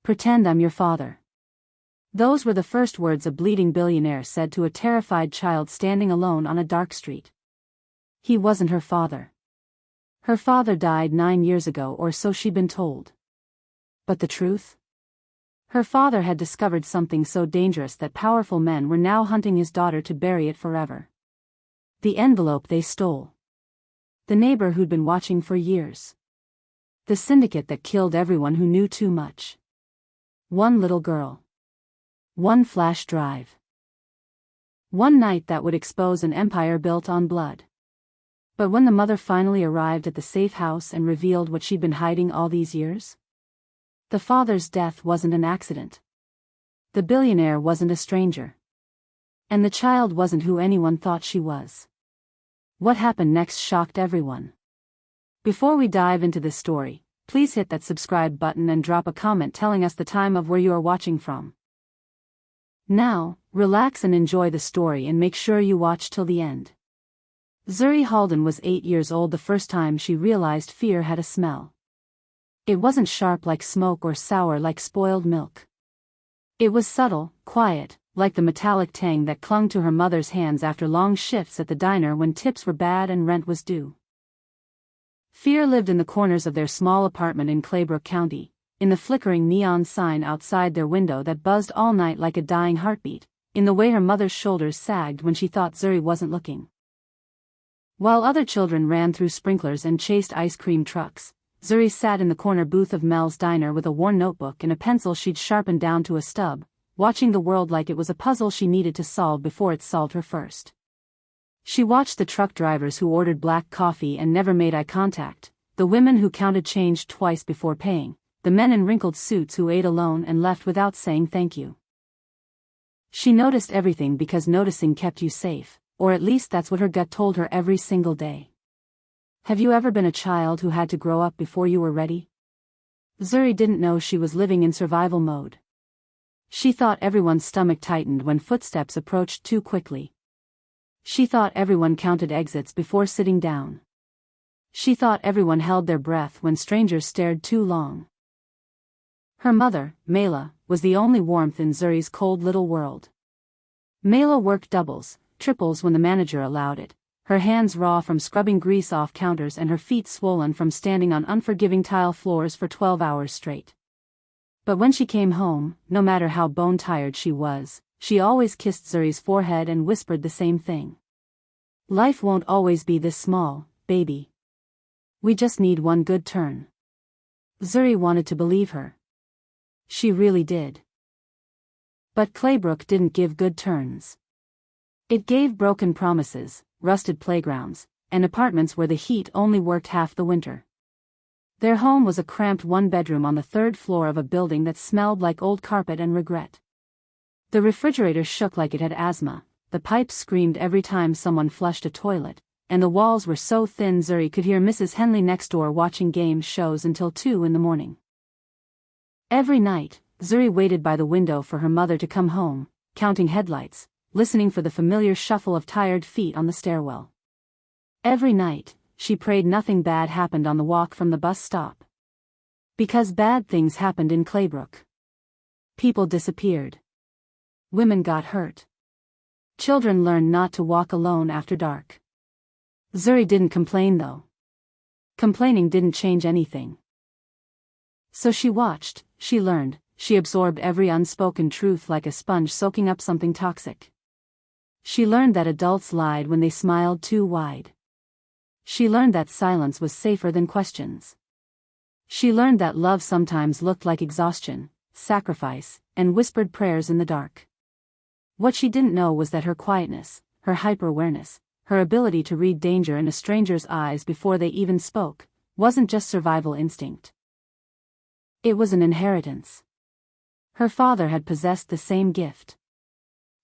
Pretend I'm your father." Those were the first words a bleeding billionaire said to a terrified child standing alone on a dark street. He wasn't her father. Her father died 9 years ago, or so she'd been told. But the truth? Her father had discovered something so dangerous that powerful men were now hunting his daughter to bury it forever. The envelope they stole. The neighbor who'd been watching for years. The syndicate that killed everyone who knew too much. One little girl. One flash drive. One night that would expose an empire built on blood. But when the mother finally arrived at the safe house and revealed what she'd been hiding all these years? The father's death wasn't an accident. The billionaire wasn't a stranger. And the child wasn't who anyone thought she was. What happened next shocked everyone. Before we dive into this story, please hit that subscribe button and drop a comment telling us the time of where you are watching from. Now, relax and enjoy the story, and make sure you watch till the end. Zuri Halden was 8 years old the first time she realized fear had a smell. It wasn't sharp like smoke or sour like spoiled milk. It was subtle, quiet, like the metallic tang that clung to her mother's hands after long shifts at the diner when tips were bad and rent was due. Fear lived in the corners of their small apartment in Claybrook County, in the flickering neon sign outside their window that buzzed all night like a dying heartbeat, in the way her mother's shoulders sagged when she thought Zuri wasn't looking. While other children ran through sprinklers and chased ice cream trucks, Zuri sat in the corner booth of Mel's diner with a worn notebook and a pencil she'd sharpened down to a stub, watching the world like it was a puzzle she needed to solve before it solved her first. She watched the truck drivers who ordered black coffee and never made eye contact, the women who counted change twice before paying, the men in wrinkled suits who ate alone and left without saying thank you. She noticed everything because noticing kept you safe, or at least that's what her gut told her every single day. Have you ever been a child who had to grow up before you were ready? Zuri didn't know she was living in survival mode. She thought everyone's stomach tightened when footsteps approached too quickly. She thought everyone counted exits before sitting down. She thought everyone held their breath when strangers stared too long. Her mother, Mela, was the only warmth in Zuri's cold little world. Mela worked doubles, triples when the manager allowed it, her hands raw from scrubbing grease off counters and her feet swollen from standing on unforgiving tile floors for 12 hours straight. But when she came home, no matter how bone-tired she was, she always kissed Zuri's forehead and whispered the same thing. "Life won't always be this small, baby. We just need one good turn." Zuri wanted to believe her. She really did. But Claybrook didn't give good turns. It gave broken promises, rusted playgrounds, and apartments where the heat only worked half the winter. Their home was a cramped one-bedroom on the 3rd floor of a building that smelled like old carpet and regret. The refrigerator shook like it had asthma, the pipes screamed every time someone flushed a toilet, and the walls were so thin Zuri could hear Mrs. Henley next door watching game shows until 2 in the morning. Every night, Zuri waited by the window for her mother to come home, counting headlights, listening for the familiar shuffle of tired feet on the stairwell. Every night, she prayed nothing bad happened on the walk from the bus stop. Because bad things happened in Claybrook. People disappeared. Women got hurt. Children learned not to walk alone after dark. Zuri didn't complain though. Complaining didn't change anything. So she watched, she learned, she absorbed every unspoken truth like a sponge soaking up something toxic. She learned that adults lied when they smiled too wide. She learned that silence was safer than questions. She learned that love sometimes looked like exhaustion, sacrifice, and whispered prayers in the dark. What she didn't know was that her quietness, her hyper-awareness, her ability to read danger in a stranger's eyes before they even spoke, wasn't just survival instinct. It was an inheritance. Her father had possessed the same gift.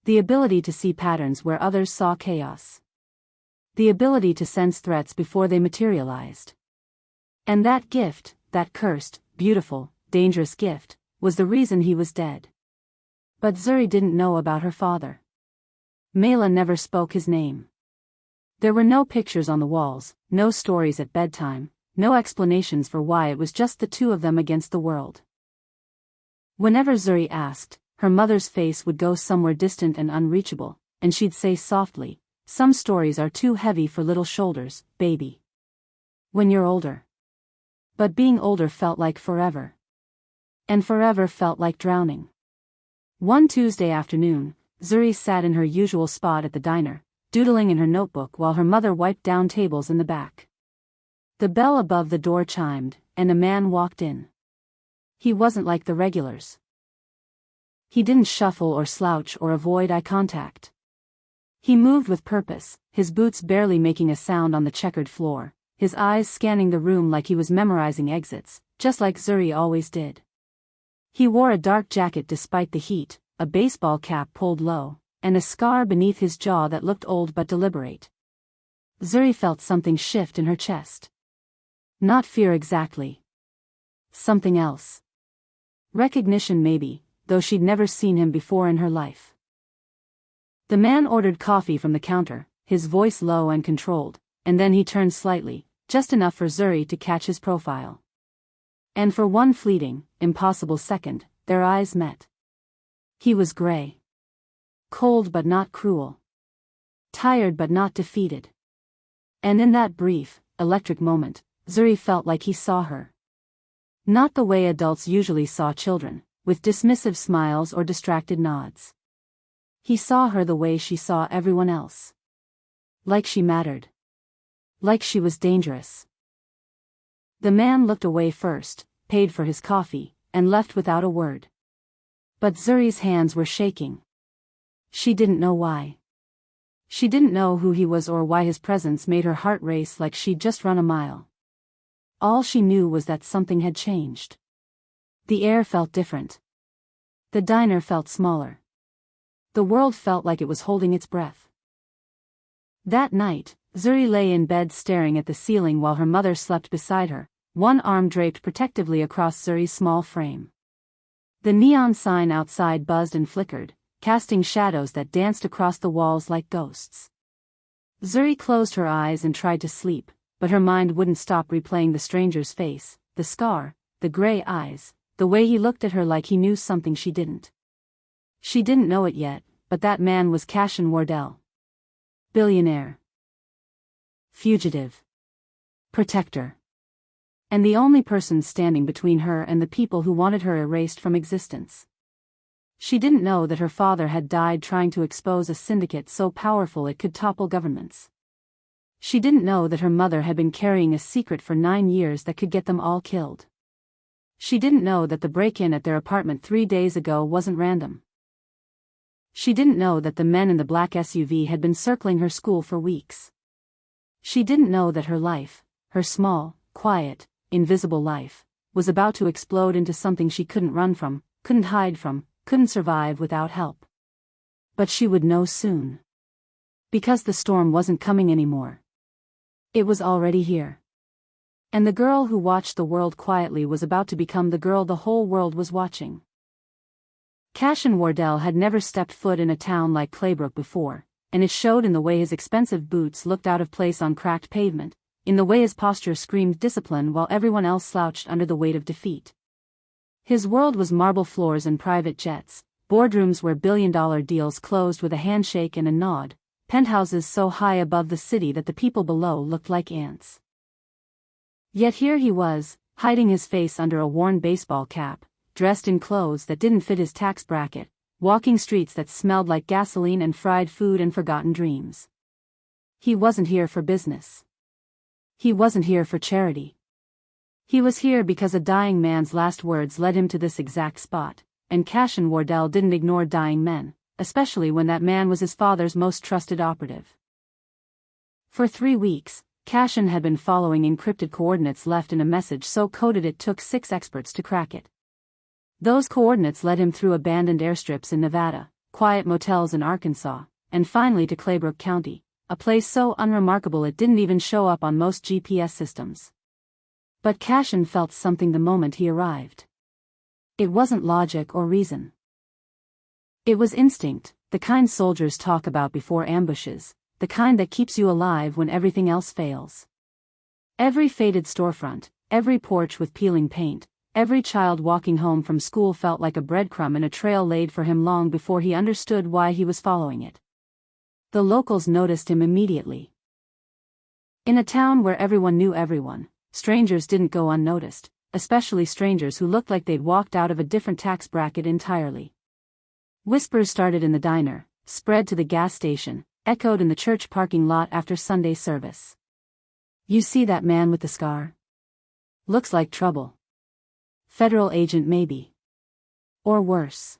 The ability to see patterns where others saw chaos. The ability to sense threats before they materialized. And that gift, that cursed, beautiful, dangerous gift, was the reason he was dead. But Zuri didn't know about her father. Mela never spoke his name. There were no pictures on the walls, no stories at bedtime, no explanations for why it was just the two of them against the world. Whenever Zuri asked, her mother's face would go somewhere distant and unreachable, and she'd say softly, "Some stories are too heavy for little shoulders, baby. When you're older." But being older felt like forever. And forever felt like drowning. One Tuesday afternoon, Zuri sat in her usual spot at the diner, doodling in her notebook while her mother wiped down tables in the back. The bell above the door chimed, and a man walked in. He wasn't like the regulars. He didn't shuffle or slouch or avoid eye contact. He moved with purpose, his boots barely making a sound on the checkered floor, his eyes scanning the room like he was memorizing exits, just like Zuri always did. He wore a dark jacket despite the heat, a baseball cap pulled low, and a scar beneath his jaw that looked old but deliberate. Zuri felt something shift in her chest. Not fear exactly. Something else. Recognition maybe, though she'd never seen him before in her life. The man ordered coffee from the counter, his voice low and controlled, and then he turned slightly, just enough for Zuri to catch his profile. And for one fleeting, impossible second, their eyes met. He was gray. Cold but not cruel. Tired but not defeated. And in that brief, electric moment, Zuri felt like he saw her. Not the way adults usually saw children, with dismissive smiles or distracted nods. He saw her the way she saw everyone else. Like she mattered. Like she was dangerous. The man looked away first, paid for his coffee, and left without a word. But Zuri's hands were shaking. She didn't know why. She didn't know who he was or why his presence made her heart race like she'd just run a mile. All she knew was that something had changed. The air felt different. The diner felt smaller. The world felt like it was holding its breath. That night, Zuri lay in bed staring at the ceiling while her mother slept beside her, one arm draped protectively across Zuri's small frame. The neon sign outside buzzed and flickered, casting shadows that danced across the walls like ghosts. Zuri closed her eyes and tried to sleep, but her mind wouldn't stop replaying the stranger's face, the scar, the gray eyes, the way he looked at her like he knew something she didn't. She didn't know it yet, but that man was Cashin Wardell. Billionaire. Fugitive. Protector. And the only person standing between her and the people who wanted her erased from existence. She didn't know that her father had died trying to expose a syndicate so powerful it could topple governments. She didn't know that her mother had been carrying a secret for 9 years that could get them all killed. She didn't know that the break-in at their apartment 3 days ago wasn't random. She didn't know that the men in the black SUV had been circling her school for weeks. She didn't know that her life, her small, quiet, invisible life, was about to explode into something she couldn't run from, couldn't hide from, couldn't survive without help. But she would know soon. Because the storm wasn't coming anymore. It was already here. And the girl who watched the world quietly was about to become the girl the whole world was watching. Cashin Wardell had never stepped foot in a town like Claybrook before, and it showed in the way his expensive boots looked out of place on cracked pavement, in the way his posture screamed discipline while everyone else slouched under the weight of defeat. His world was marble floors and private jets, boardrooms where billion-dollar deals closed with a handshake and a nod, penthouses so high above the city that the people below looked like ants. Yet here he was, hiding his face under a worn baseball cap, dressed in clothes that didn't fit his tax bracket, walking streets that smelled like gasoline and fried food and forgotten dreams. He wasn't here for business. He wasn't here for charity. He was here because a dying man's last words led him to this exact spot, and Cashin Wardell didn't ignore dying men, especially when that man was his father's most trusted operative. For 3 weeks, Cashin had been following encrypted coordinates left in a message so coded it took 6 experts to crack it. Those coordinates led him through abandoned airstrips in Nevada, quiet motels in Arkansas, and finally to Claybrook County, a place so unremarkable it didn't even show up on most GPS systems. But Cashin felt something the moment he arrived. It wasn't logic or reason. It was instinct, the kind soldiers talk about before ambushes, the kind that keeps you alive when everything else fails. Every faded storefront, every porch with peeling paint, Every child walking home from school felt like a breadcrumb in a trail laid for him long before he understood why he was following it. The locals noticed him immediately. In a town where everyone knew everyone, strangers didn't go unnoticed, especially strangers who looked like they'd walked out of a different tax bracket entirely. Whispers started in the diner, spread to the gas station, echoed in the church parking lot after Sunday service. "You see that man with the scar? Looks like trouble. Federal agent maybe. Or worse.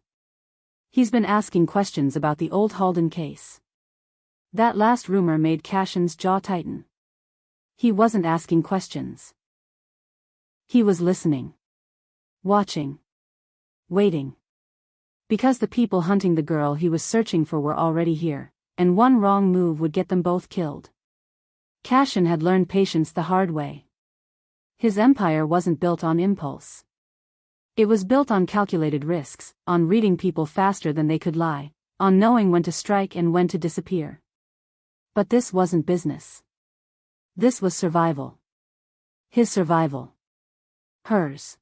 He's been asking questions about the old Halden case." That last rumor made Cashin's jaw tighten. He wasn't asking questions. He was listening. Watching. Waiting. Because the people hunting the girl he was searching for were already here, and one wrong move would get them both killed. Cashin had learned patience the hard way. His empire wasn't built on impulse. It was built on calculated risks, on reading people faster than they could lie, on knowing when to strike and when to disappear. But this wasn't business. This was survival. His survival. Hers.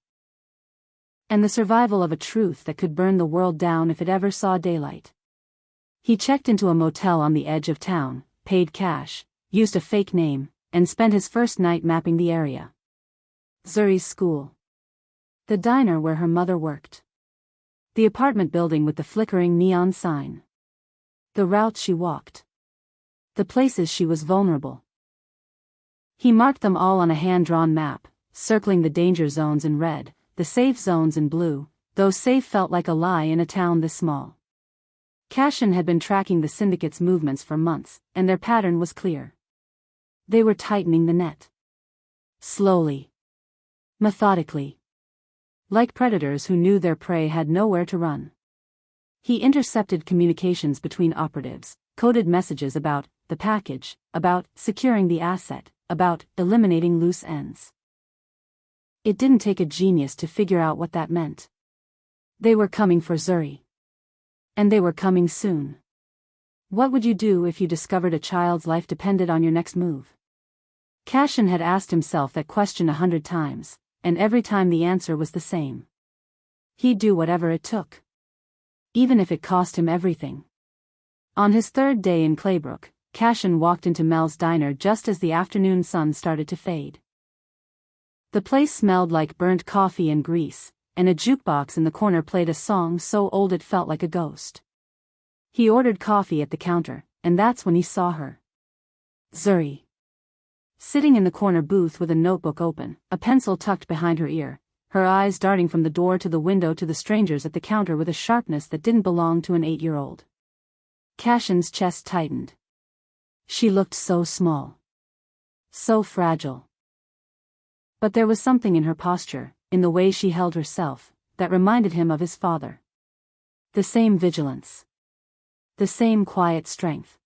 And the survival of a truth that could burn the world down if it ever saw daylight. He checked into a motel on the edge of town, paid cash, used a fake name, and spent his first night mapping the area. Zuri's school. The diner where her mother worked. The apartment building with the flickering neon sign. The route she walked. The places she was vulnerable. He marked them all on a hand-drawn map, circling the danger zones in red, the safe zones in blue, though safe felt like a lie in a town this small. Cashin had been tracking the syndicate's movements for months, and their pattern was clear. They were tightening the net. Slowly. Methodically. Like predators who knew their prey had nowhere to run. He intercepted communications between operatives, coded messages about the package, about securing the asset, about eliminating loose ends. It didn't take a genius to figure out what that meant. They were coming for Zuri. And they were coming soon. What would you do if you discovered a child's life depended on your next move? Cashin had asked himself that question 100 times, and every time the answer was the same. He'd do whatever it took. Even if it cost him everything. On his third day in Claybrook, Cashin walked into Mel's diner just as the afternoon sun started to fade. The place smelled like burnt coffee and grease, and a jukebox in the corner played a song so old it felt like a ghost. He ordered coffee at the counter, and that's when he saw her. Zuri. Sitting in the corner booth with a notebook open, a pencil tucked behind her ear, her eyes darting from the door to the window to the strangers at the counter with a sharpness that didn't belong to an 8-year-old. Cashin's chest tightened. She looked so small. So fragile. But there was something in her posture, in the way she held herself, that reminded him of his father. The same vigilance. The same quiet strength.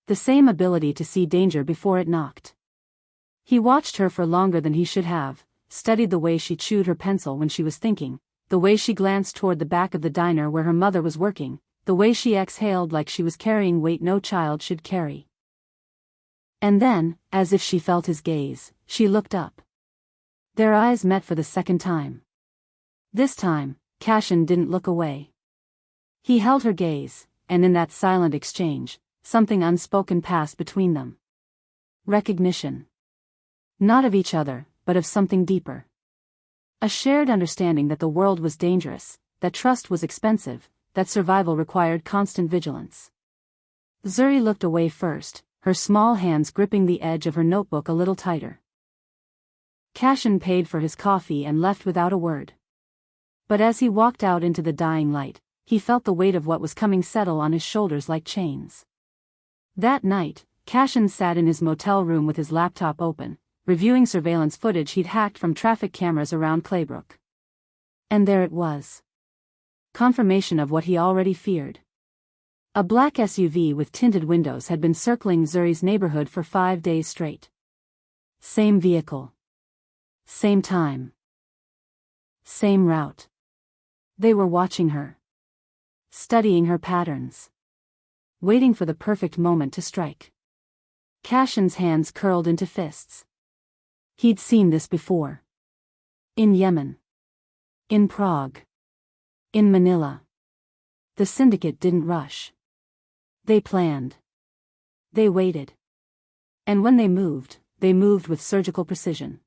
The same ability to see danger before it knocked. He watched her for longer than he should have, studied the way she chewed her pencil when she was thinking, the way she glanced toward the back of the diner where her mother was working, the way she exhaled like she was carrying weight no child should carry. And then, as if she felt his gaze, she looked up. Their eyes met for the second time. This time, Cashin didn't look away. He held her gaze, and in that silent exchange, something unspoken passed between them. Recognition. Not of each other, but of something deeper. A shared understanding that the world was dangerous, that trust was expensive, that survival required constant vigilance. Zuri looked away first, her small hands gripping the edge of her notebook a little tighter. Cashin paid for his coffee and left without a word. But as he walked out into the dying light, he felt the weight of what was coming settle on his shoulders like chains. That night, Cashin sat in his motel room with his laptop open, reviewing surveillance footage he'd hacked from traffic cameras around Claybrook. And there it was. Confirmation of what he already feared. A black SUV with tinted windows had been circling Zuri's neighborhood for 5 days straight. Same vehicle. Same time. Same route. They were watching her. Studying her patterns. Waiting for the perfect moment to strike. Cashin's hands curled into fists. He'd seen this before. In Yemen. In Prague. In Manila. The syndicate didn't rush. They planned. They waited. And when they moved with surgical precision.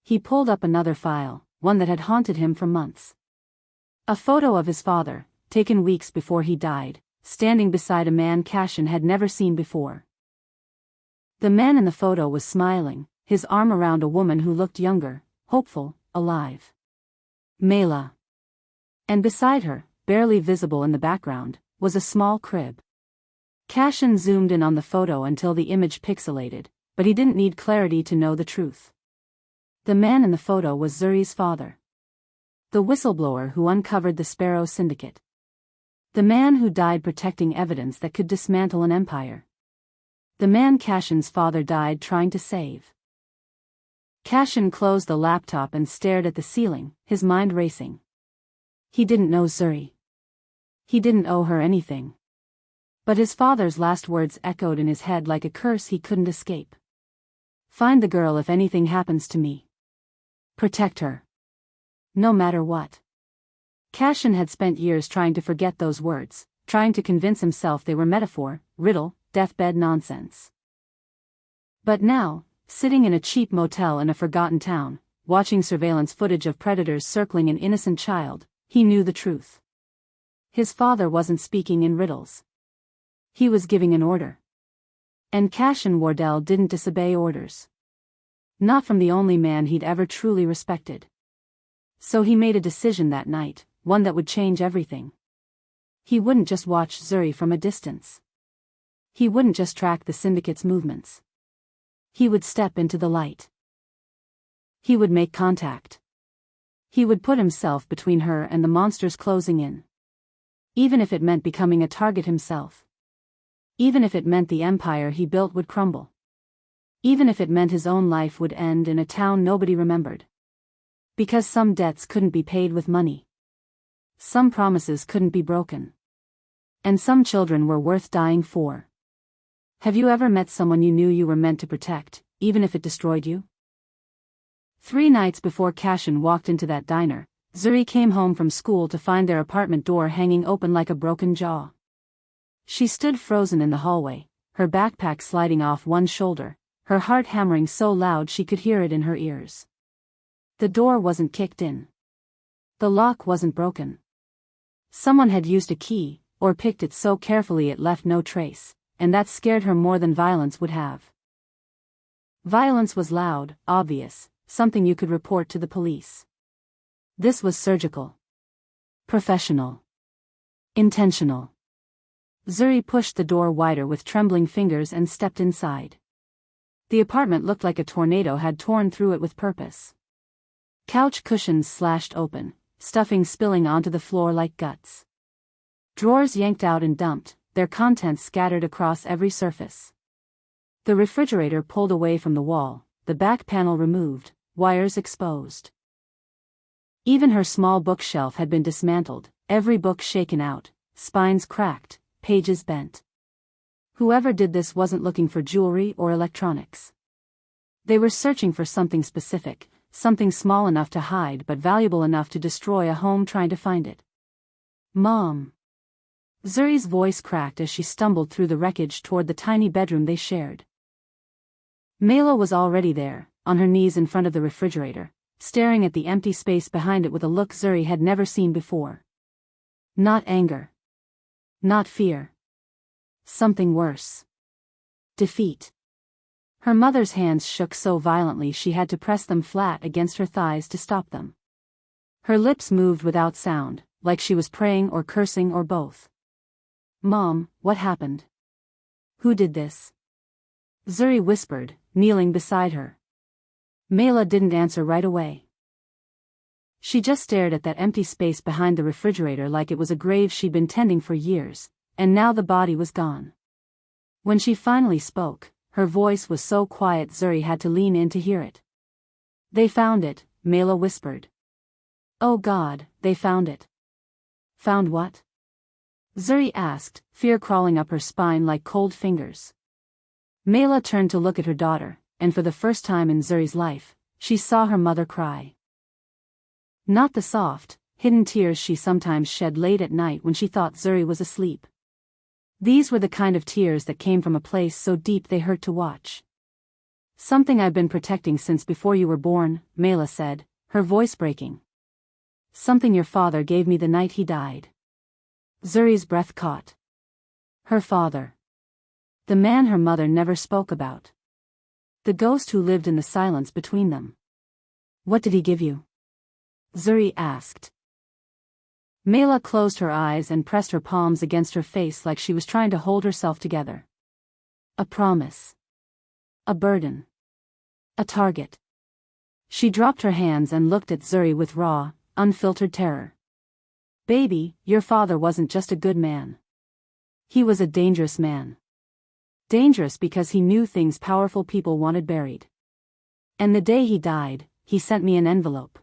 He pulled up another file, one that had haunted him for months. A photo of his father, taken weeks before he died, standing beside a man Cashin had never seen before. The man in the photo was smiling, his arm around a woman who looked younger, hopeful, alive. Mela. And beside her, barely visible in the background, was a small crib. Cashin zoomed in on the photo until the image pixelated, but he didn't need clarity to know the truth. The man in the photo was Zuri's father. The whistleblower who uncovered the Sparrow Syndicate. The man who died protecting evidence that could dismantle an empire. The man Cashin's father died trying to save. Cashin closed the laptop and stared at the ceiling, his mind racing. He didn't know Zuri. He didn't owe her anything. But his father's last words echoed in his head like a curse he couldn't escape. Find the girl if anything happens to me. Protect her. No matter what. Cashin had spent years trying to forget those words, trying to convince himself they were metaphor, riddle, deathbed nonsense. But now, sitting in a cheap motel in a forgotten town, watching surveillance footage of predators circling an innocent child, he knew the truth. His father wasn't speaking in riddles. He was giving an order. And Cashin Wardell didn't disobey orders. Not from the only man he'd ever truly respected. So he made a decision that night, one that would change everything. He wouldn't just watch Zuri from a distance. He wouldn't just track the syndicate's movements. He would step into the light. He would make contact. He would put himself between her and the monsters closing in. Even if it meant becoming a target himself. Even if it meant the empire he built would crumble. Even if it meant his own life would end in a town nobody remembered. Because some debts couldn't be paid with money. Some promises couldn't be broken. And some children were worth dying for. Have you ever met someone you knew you were meant to protect, even if it destroyed you? 3 nights before Cashin walked into that diner, Zuri came home from school to find their apartment door hanging open like a broken jaw. She stood frozen in the hallway, her backpack sliding off one shoulder, her heart hammering so loud she could hear it in her ears. The door wasn't kicked in. The lock wasn't broken. Someone had used a key, or picked it so carefully it left no trace, and that scared her more than violence would have. Violence was loud, obvious, something you could report to the police. This was surgical. Professional. Intentional. Zuri pushed the door wider with trembling fingers and stepped inside. The apartment looked like a tornado had torn through it with purpose. Couch cushions slashed open, stuffing spilling onto the floor like guts. Drawers yanked out and dumped, their contents scattered across every surface. The refrigerator pulled away from the wall, the back panel removed, wires exposed. Even her small bookshelf had been dismantled, every book shaken out, spines cracked, pages bent. Whoever did this wasn't looking for jewelry or electronics. They were searching for something specific, something small enough to hide but valuable enough to destroy a home trying to find it. Mom. Zuri's voice cracked as she stumbled through the wreckage toward the tiny bedroom they shared. Mela was already there, on her knees in front of the refrigerator, staring at the empty space behind it with a look Zuri had never seen before. Not anger. Not fear. Something worse. Defeat. Her mother's hands shook so violently she had to press them flat against her thighs to stop them. Her lips moved without sound, like she was praying or cursing or both. Mom, what happened? Who did this? Zuri whispered, kneeling beside her. Mela didn't answer right away. She just stared at that empty space behind the refrigerator like it was a grave she'd been tending for years, and now the body was gone. When she finally spoke, her voice was so quiet Zuri had to lean in to hear it. They found it, Mela whispered. Oh God, they found it. Found what? Zuri asked, fear crawling up her spine like cold fingers. Mela turned to look at her daughter, and for the first time in Zuri's life, she saw her mother cry. Not the soft, hidden tears she sometimes shed late at night when she thought Zuri was asleep. These were the kind of tears that came from a place so deep they hurt to watch. Something I've been protecting since before you were born, Mela said, her voice breaking. Something your father gave me the night he died. Zuri's breath caught. Her father. The man her mother never spoke about. The ghost who lived in the silence between them. What did he give you? Zuri asked. Mela closed her eyes and pressed her palms against her face like she was trying to hold herself together. A promise. A burden. A target. She dropped her hands and looked at Zuri with raw, unfiltered terror. Baby, your father wasn't just a good man. He was a dangerous man. Dangerous because he knew things powerful people wanted buried. And the day he died, he sent me an envelope.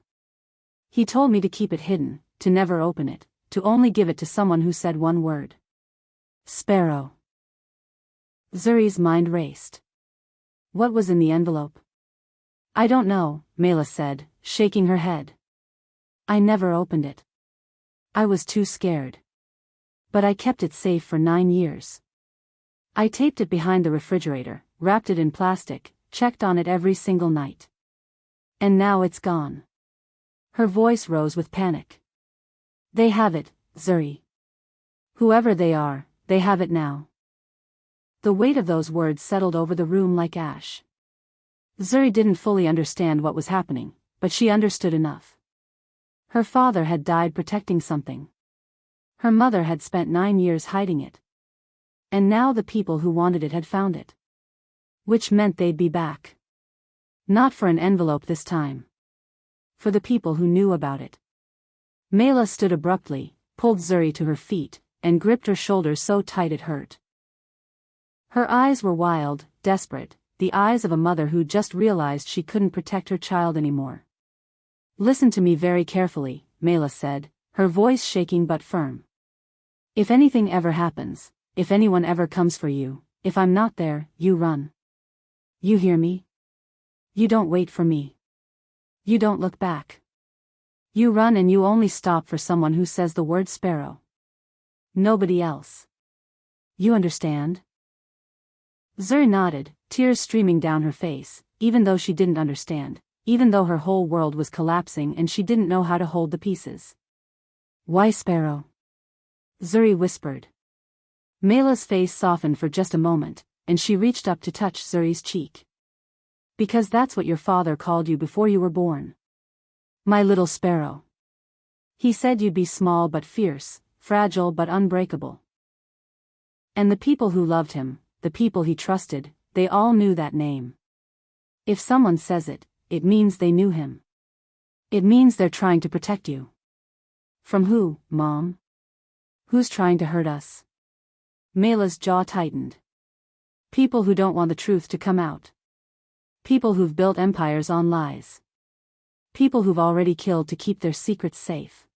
He told me to keep it hidden, to never open it, to only give it to someone who said one word. Sparrow. Zuri's mind raced. What was in the envelope? I don't know, Mela said, shaking her head. I never opened it. I was too scared. But I kept it safe for 9 years. I taped it behind the refrigerator, wrapped it in plastic, checked on it every single night. And now it's gone. Her voice rose with panic. They have it, Zuri. Whoever they are, they have it now. The weight of those words settled over the room like ash. Zuri didn't fully understand what was happening, but she understood enough. Her father had died protecting something. Her mother had spent 9 years hiding it. And now the people who wanted it had found it. Which meant they'd be back. Not for an envelope this time. For the people who knew about it. Mela stood abruptly, pulled Zuri to her feet, and gripped her shoulders so tight it hurt. Her eyes were wild, desperate, the eyes of a mother who just realized she couldn't protect her child anymore. Listen to me very carefully, Mela said, her voice shaking but firm. If anything ever happens, if anyone ever comes for you, if I'm not there, you run. You hear me? You don't wait for me. You don't look back. You run and you only stop for someone who says the word sparrow. Nobody else. You understand? Zuri nodded, tears streaming down her face, even though she didn't understand, even though her whole world was collapsing and she didn't know how to hold the pieces. Why sparrow? Zuri whispered. Mela's face softened for just a moment, and she reached up to touch Zuri's cheek. Because that's what your father called you before you were born. My little sparrow. He said you'd be small but fierce, fragile but unbreakable. And the people who loved him, the people he trusted, they all knew that name. If someone says it, it means they knew him. It means they're trying to protect you. From who, Mom? Who's trying to hurt us? Mela's jaw tightened. People who don't want the truth to come out. People who've built empires on lies. People who've already killed to keep their secrets safe.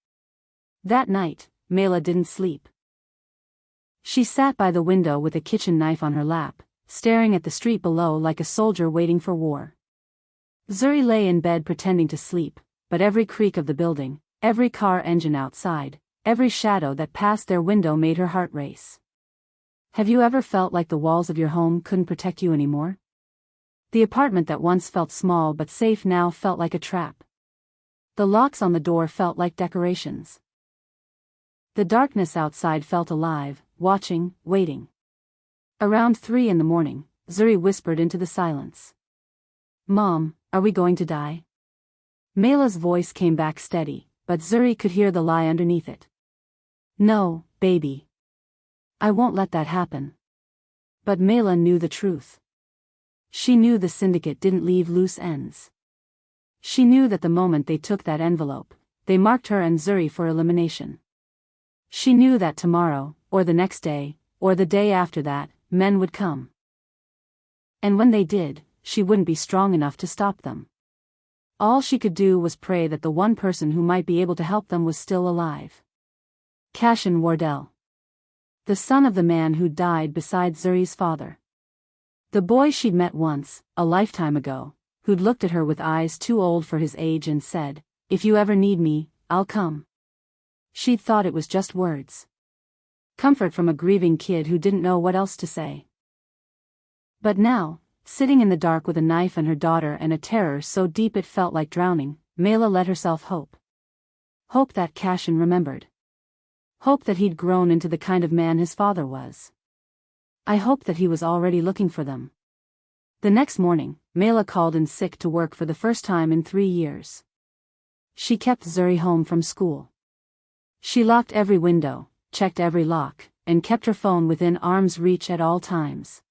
That night, Mela didn't sleep. She sat by the window with a kitchen knife on her lap, staring at the street below like a soldier waiting for war. Zuri lay in bed pretending to sleep, but every creak of the building, every car engine outside, every shadow that passed their window made her heart race. Have you ever felt like the walls of your home couldn't protect you anymore? The apartment that once felt small but safe now felt like a trap. The locks on the door felt like decorations. The darkness outside felt alive, watching, waiting. Around 3 a.m, Zuri whispered into the silence. Mom, are we going to die? Mela's voice came back steady, but Zuri could hear the lie underneath it. No, baby. I won't let that happen. But Mela knew the truth. She knew the syndicate didn't leave loose ends. She knew that the moment they took that envelope, they marked her and Zuri for elimination. She knew that tomorrow, or the next day, or the day after that, men would come. And when they did, she wouldn't be strong enough to stop them. All she could do was pray that the one person who might be able to help them was still alive. Cashin Wardell. The son of the man who died beside Zuri's father. The boy she'd met once, a lifetime ago, who'd looked at her with eyes too old for his age and said, If you ever need me, I'll come. She'd thought it was just words. Comfort from a grieving kid who didn't know what else to say. But now, sitting in the dark with a knife and her daughter and a terror so deep it felt like drowning, Mela let herself hope. Hope that Cashin remembered. Hope that he'd grown into the kind of man his father was. I hoped that he was already looking for them. The next morning, Mela called in sick to work for the first time in 3 years. She kept Zuri home from school. She locked every window, checked every lock, and kept her phone within arm's reach at all times.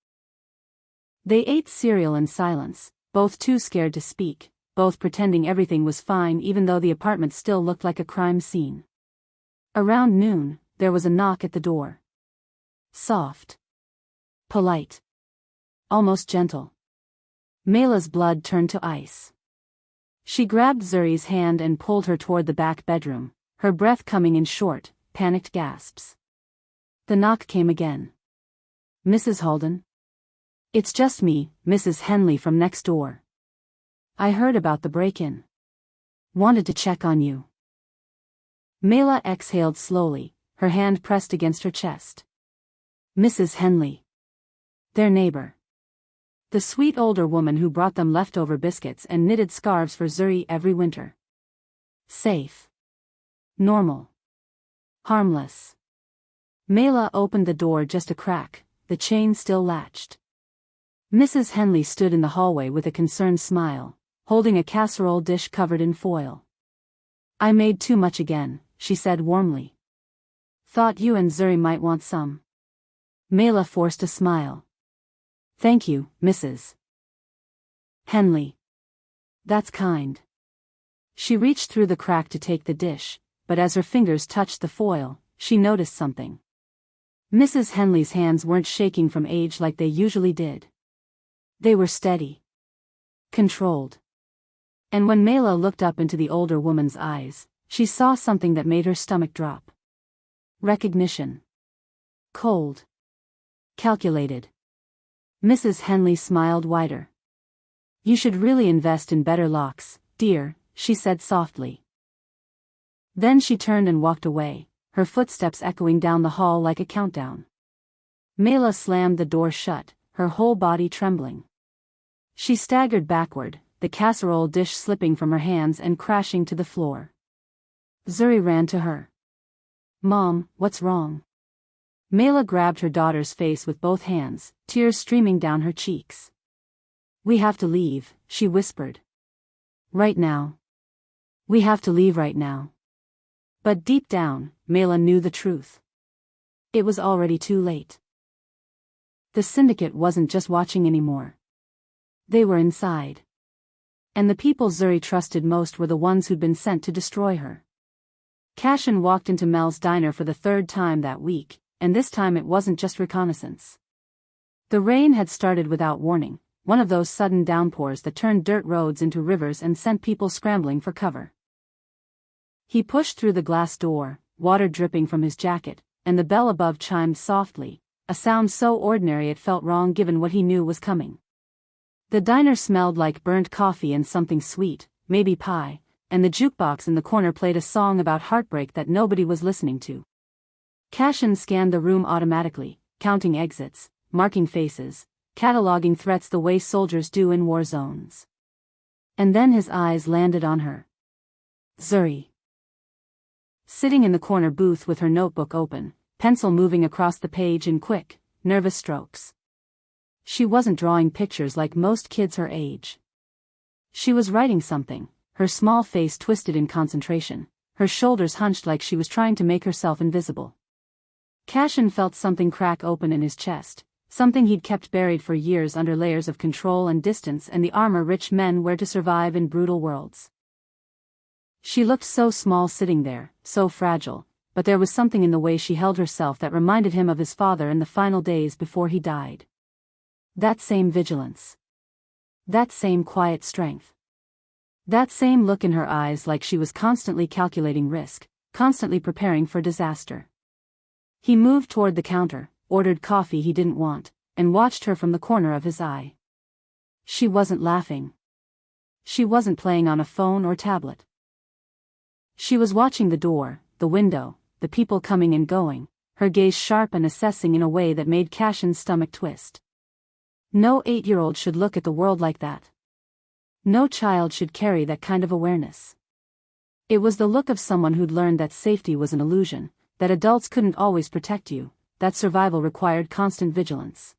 They ate cereal in silence, both too scared to speak, both pretending everything was fine even though the apartment still looked like a crime scene. Around noon, there was a knock at the door. Soft. Polite. Almost gentle. Mela's blood turned to ice. She grabbed Zuri's hand and pulled her toward the back bedroom, her breath coming in short, panicked gasps. The knock came again. Mrs. Holden? It's just me, Mrs. Henley from next door. I heard about the break-in. Wanted to check on you. Mela exhaled slowly, her hand pressed against her chest. Mrs. Henley. Their neighbor. The sweet older woman who brought them leftover biscuits and knitted scarves for Zuri every winter. Safe. Normal. Harmless. Mela opened the door just a crack, the chain still latched. Mrs. Henley stood in the hallway with a concerned smile, holding a casserole dish covered in foil. I made too much again, she said warmly. Thought you and Zuri might want some. Mela forced a smile. Thank you, Mrs. Henley. That's kind. She reached through the crack to take the dish, but as her fingers touched the foil, she noticed something. Mrs. Henley's hands weren't shaking from age like they usually did. They were steady. Controlled. And when Mela looked up into the older woman's eyes, she saw something that made her stomach drop. Recognition. Cold. Calculated. Mrs. Henley smiled wider. You should really invest in better locks, dear, she said softly. Then she turned and walked away, her footsteps echoing down the hall like a countdown. Mela slammed the door shut, her whole body trembling. She staggered backward, the casserole dish slipping from her hands and crashing to the floor. Zuri ran to her. Mom, what's wrong? Mela grabbed her daughter's face with both hands, tears streaming down her cheeks. We have to leave, she whispered. Right now. We have to leave right now. But deep down, Mela knew the truth. It was already too late. The syndicate wasn't just watching anymore. They were inside. And the people Zuri trusted most were the ones who'd been sent to destroy her. Cashin walked into Mel's diner for the 3rd time that week, and this time it wasn't just reconnaissance. The rain had started without warning, one of those sudden downpours that turned dirt roads into rivers and sent people scrambling for cover. He pushed through the glass door, water dripping from his jacket, and the bell above chimed softly, a sound so ordinary it felt wrong given what he knew was coming. The diner smelled like burnt coffee and something sweet, maybe pie, and the jukebox in the corner played a song about heartbreak that nobody was listening to. Cashin scanned the room automatically, counting exits, marking faces, cataloging threats the way soldiers do in war zones. And then his eyes landed on her. Zuri. Sitting in the corner booth with her notebook open, pencil moving across the page in quick, nervous strokes. She wasn't drawing pictures like most kids her age. She was writing something, her small face twisted in concentration, her shoulders hunched like she was trying to make herself invisible. Cashin felt something crack open in his chest, something he'd kept buried for years under layers of control and distance and the armor rich men wear to survive in brutal worlds. She looked so small sitting there, so fragile, but there was something in the way she held herself that reminded him of his father in the final days before he died. That same vigilance. That same quiet strength. That same look in her eyes like she was constantly calculating risk, constantly preparing for disaster. He moved toward the counter, ordered coffee he didn't want, and watched her from the corner of his eye. She wasn't laughing. She wasn't playing on a phone or tablet. She was watching the door, the window, the people coming and going, her gaze sharp and assessing in a way that made Cashin's stomach twist. No 8-year-old should look at the world like that. No child should carry that kind of awareness. It was the look of someone who'd learned that safety was an illusion, that adults couldn't always protect you, that survival required constant vigilance.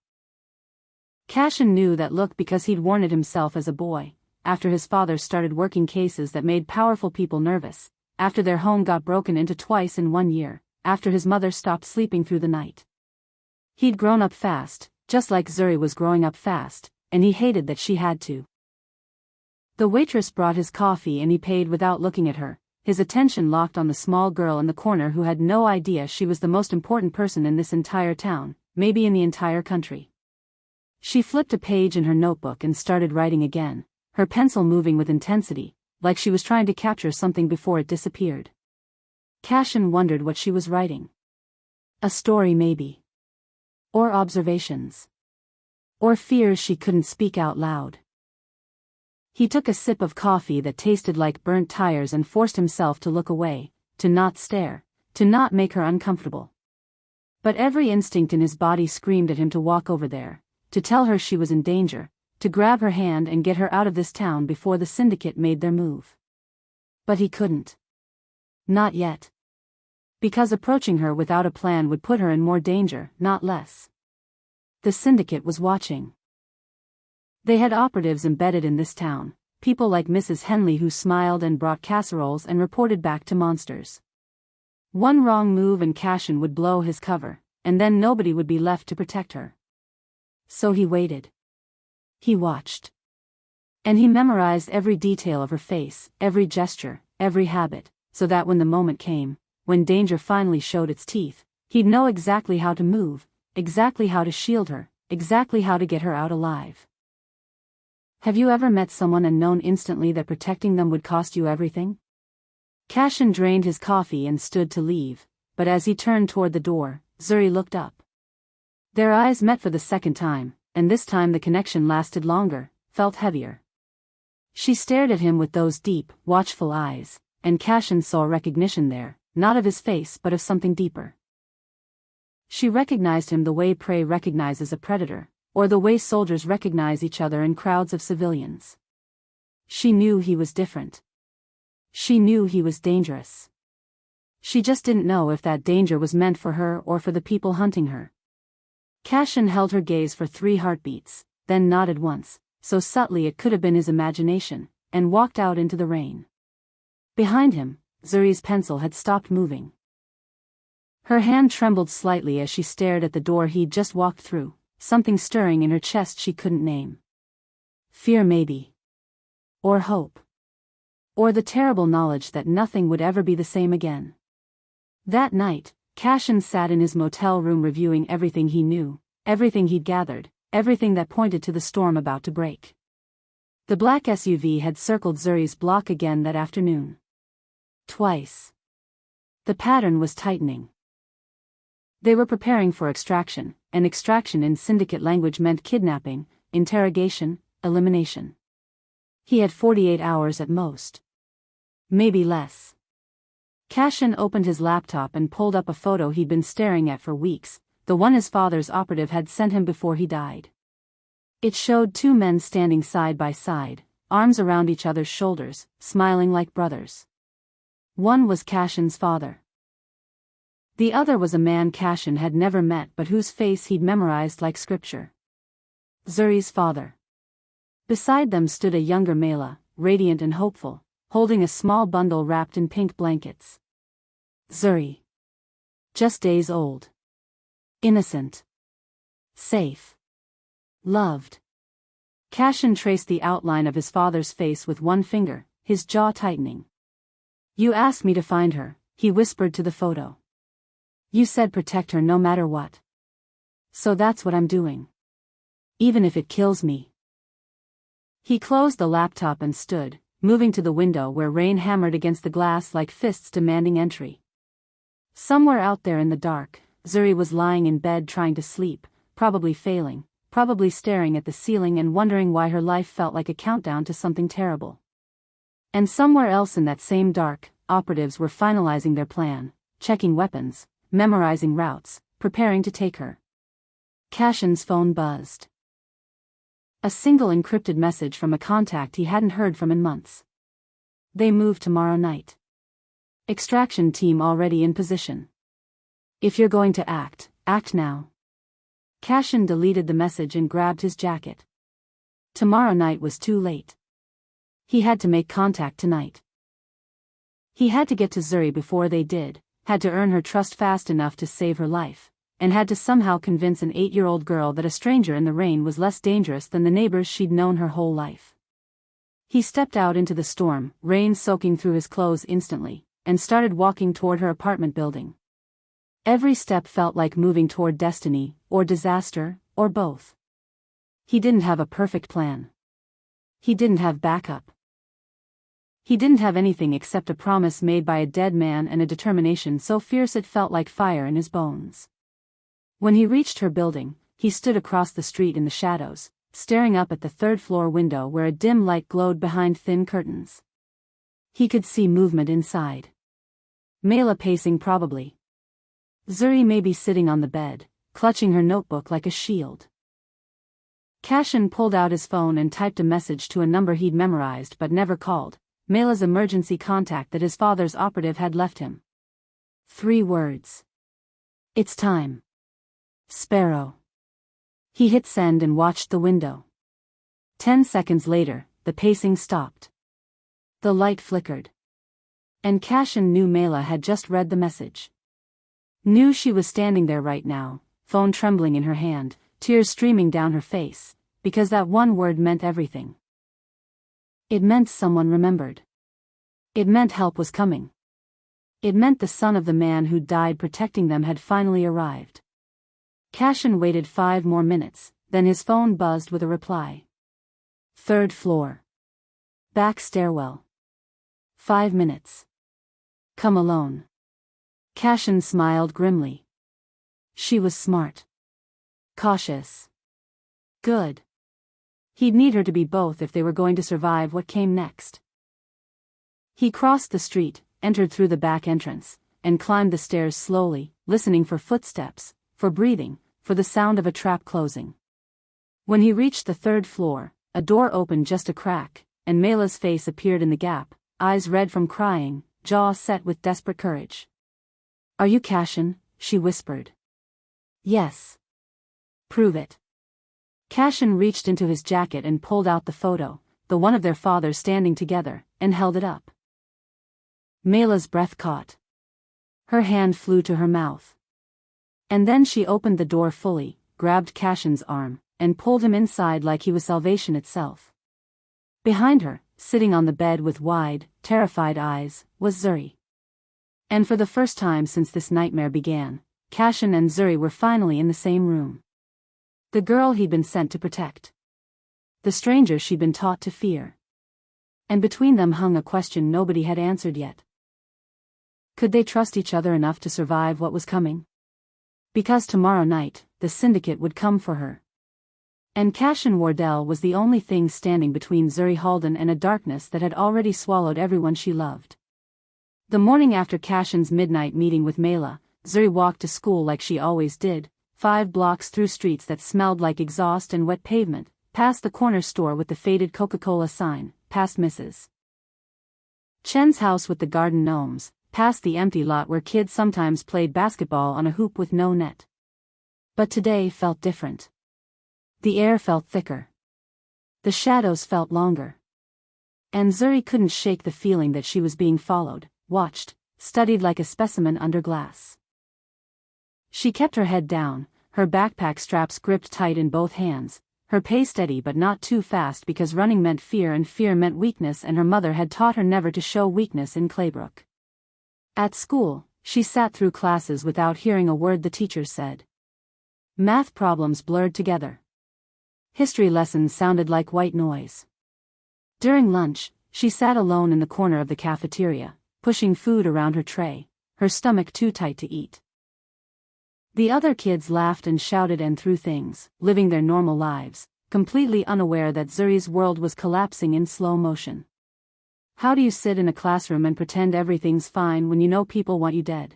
Cashin knew that look because he'd worn it himself as a boy, after his father started working cases that made powerful people nervous, after their home got broken into twice in 1 year, after his mother stopped sleeping through the night. He'd grown up fast, just like Zuri was growing up fast, and he hated that she had to. The waitress brought his coffee and he paid without looking at her, his attention locked on the small girl in the corner who had no idea she was the most important person in this entire town, maybe in the entire country. She flipped a page in her notebook and started writing again, her pencil moving with intensity, like she was trying to capture something before it disappeared. Cashin wondered what she was writing. A story maybe. Or observations. Or fears she couldn't speak out loud. He took a sip of coffee that tasted like burnt tires and forced himself to look away, to not stare, to not make her uncomfortable. But every instinct in his body screamed at him to walk over there, to tell her she was in danger, to grab her hand and get her out of this town before the syndicate made their move. But he couldn't. Not yet. Because approaching her without a plan would put her in more danger, not less. The syndicate was watching. They had operatives embedded in this town, people like Mrs. Henley who smiled and brought casseroles and reported back to monsters. One wrong move and Cashin would blow his cover, and then nobody would be left to protect her. So he waited. He watched. And he memorized every detail of her face, every gesture, every habit, so that when the moment came, when danger finally showed its teeth, he'd know exactly how to move, exactly how to shield her, exactly how to get her out alive. Have you ever met someone and known instantly that protecting them would cost you everything? Cashin drained his coffee and stood to leave, but as he turned toward the door, Zuri looked up. Their eyes met for the second time, and this time the connection lasted longer, felt heavier. She stared at him with those deep, watchful eyes, and Cashin saw recognition there, not of his face but of something deeper. She recognized him the way prey recognizes a predator, or the way soldiers recognize each other in crowds of civilians. She knew he was different. She knew he was dangerous. She just didn't know if that danger was meant for her or for the people hunting her. Cashin held her gaze for 3 heartbeats, then nodded once, so subtly it could have been his imagination, and walked out into the rain. Behind him, Zuri's pencil had stopped moving. Her hand trembled slightly as she stared at the door he'd just walked through, something stirring in her chest she couldn't name. Fear maybe. Or hope. Or the terrible knowledge that nothing would ever be the same again. That night, Cashin sat in his motel room reviewing everything he knew, everything he'd gathered, everything that pointed to the storm about to break. The black SUV had circled Zuri's block again that afternoon. Twice. The pattern was tightening. They were preparing for extraction, and extraction in syndicate language meant kidnapping, interrogation, elimination. He had 48 hours at most. Maybe less. Cashin opened his laptop and pulled up a photo he'd been staring at for weeks, the one his father's operative had sent him before he died. It showed 2 men standing side by side, arms around each other's shoulders, smiling like brothers. One was Cashin's father. The other was a man Cashin had never met but whose face he'd memorized like scripture. Zuri's father. Beside them stood a younger Mela, radiant and hopeful, holding a small bundle wrapped in pink blankets. Zuri. Just days old. Innocent. Safe. Loved. Cashin traced the outline of his father's face with one finger, his jaw tightening. You asked me to find her, he whispered to the photo. You said protect her no matter what. So that's what I'm doing. Even if it kills me. He closed the laptop and stood, moving to the window where rain hammered against the glass like fists demanding entry. Somewhere out there in the dark, Zuri was lying in bed trying to sleep, probably failing, probably staring at the ceiling and wondering why her life felt like a countdown to something terrible. And somewhere else in that same dark, operatives were finalizing their plan, checking weapons, memorizing routes, preparing to take her. Cashin's phone buzzed. A single encrypted message from a contact he hadn't heard from in months. They move tomorrow night. Extraction team already in position. If you're going to act, act now. Cashin deleted the message and grabbed his jacket. Tomorrow night was too late. He had to make contact tonight. He had to get to Zuri before they did, had to earn her trust fast enough to save her life, and had to somehow convince an 8-year-old girl that a stranger in the rain was less dangerous than the neighbors she'd known her whole life. He stepped out into the storm, rain soaking through his clothes instantly, and started walking toward her apartment building. Every step felt like moving toward destiny, or disaster, or both. He didn't have a perfect plan. He didn't have backup. He didn't have anything except a promise made by a dead man and a determination so fierce it felt like fire in his bones. When he reached her building, he stood across the street in the shadows, staring up at the third-floor window where a dim light glowed behind thin curtains. He could see movement inside. Mela pacing probably. Zuri maybe sitting on the bed, clutching her notebook like a shield. Cashin pulled out his phone and typed a message to a number he'd memorized but never called, Mela's emergency contact that his father's operative had left him. 3 words. It's time. Sparrow. He hit send and watched the window. 10 seconds later, the pacing stopped. The light flickered. And Cashin knew Mela had just read the message. Knew she was standing there right now, phone trembling in her hand, tears streaming down her face, because that one word meant everything. It meant someone remembered. It meant help was coming. It meant the son of the man who died protecting them had finally arrived. Cashin waited 5 more minutes, then his phone buzzed with a reply. 3rd floor. Back stairwell. 5 minutes. Come alone. Cashin smiled grimly. She was smart. Cautious. Good. He'd need her to be both if they were going to survive what came next. He crossed the street, entered through the back entrance, and climbed the stairs slowly, listening for footsteps, for breathing, for the sound of a trap closing. When he reached the 3rd floor, a door opened just a crack, and Mela's face appeared in the gap, eyes red from crying, jaw set with desperate courage. Are you Cashin? She whispered. Yes. Prove it. Cashin reached into his jacket and pulled out the photo, the one of their fathers standing together, and held it up. Mela's breath caught. Her hand flew to her mouth. And then she opened the door fully, grabbed Cashin's arm, and pulled him inside like he was salvation itself. Behind her, sitting on the bed with wide, terrified eyes, was Zuri. And for the first time since this nightmare began, Cashin and Zuri were finally in the same room. The girl he'd been sent to protect. The stranger she'd been taught to fear. And between them hung a question nobody had answered yet. Could they trust each other enough to survive what was coming? Because tomorrow night, the syndicate would come for her. And Cashin Wardell was the only thing standing between Zuri Halden and a darkness that had already swallowed everyone she loved. The morning after Cashin's midnight meeting with Mela, Zuri walked to school like she always did, 5 blocks through streets that smelled like exhaust and wet pavement, past the corner store with the faded Coca-Cola sign, past Mrs. Chen's house with the garden gnomes, past the empty lot where kids sometimes played basketball on a hoop with no net. But today felt different. The air felt thicker. The shadows felt longer. And Zuri couldn't shake the feeling that she was being followed, watched, studied like a specimen under glass. She kept her head down, her backpack straps gripped tight in both hands, her pace steady but not too fast because running meant fear and fear meant weakness, and her mother had taught her never to show weakness in Claybrook. At school, she sat through classes without hearing a word the teachers said. Math problems blurred together. History lessons sounded like white noise. During lunch, she sat alone in the corner of the cafeteria, pushing food around her tray, her stomach too tight to eat. The other kids laughed and shouted and threw things, living their normal lives, completely unaware that Zuri's world was collapsing in slow motion. How do you sit in a classroom and pretend everything's fine when you know people want you dead?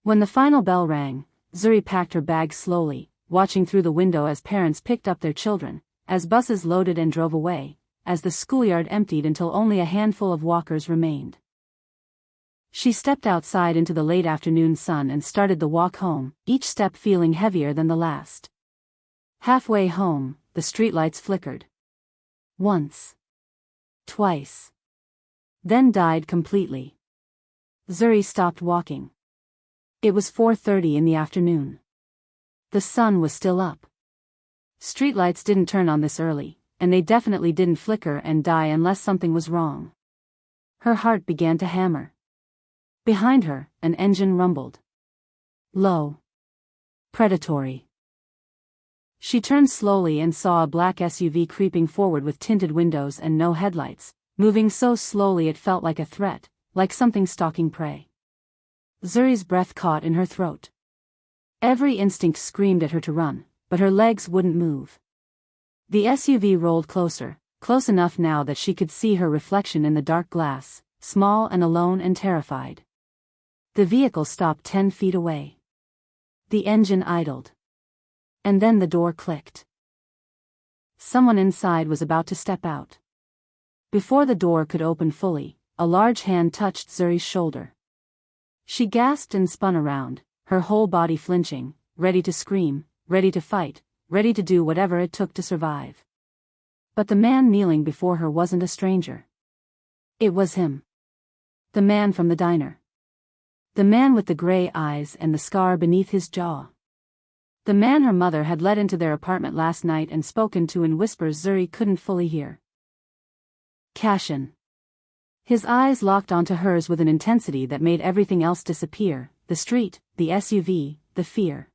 When the final bell rang, Zuri packed her bag slowly, watching through the window as parents picked up their children, as buses loaded and drove away, as the schoolyard emptied until only a handful of walkers remained. She stepped outside into the late afternoon sun and started the walk home, each step feeling heavier than the last. Halfway home, the streetlights flickered. Once. Twice. Then died completely. Zuri stopped walking. It was 4:30 in the afternoon. The sun was still up. Streetlights didn't turn on this early, and they definitely didn't flicker and die unless something was wrong. Her heart began to hammer. Behind her, an engine rumbled. Low. Predatory. She turned slowly and saw a black SUV creeping forward with tinted windows and no headlights, moving so slowly it felt like a threat, like something stalking prey. Zuri's breath caught in her throat. Every instinct screamed at her to run, but her legs wouldn't move. The SUV rolled closer, close enough now that she could see her reflection in the dark glass, small and alone and terrified. The vehicle stopped 10 feet away. The engine idled. And then the door clicked. Someone inside was about to step out. Before the door could open fully, a large hand touched Zuri's shoulder. She gasped and spun around, her whole body flinching, ready to scream, ready to fight, ready to do whatever it took to survive. But the man kneeling before her wasn't a stranger. It was him. The man from the diner. The man with the gray eyes and the scar beneath his jaw. The man her mother had let into their apartment last night and spoken to in whispers Zuri couldn't fully hear. Cashin. His eyes locked onto hers with an intensity that made everything else disappear, the street, the SUV, the fear.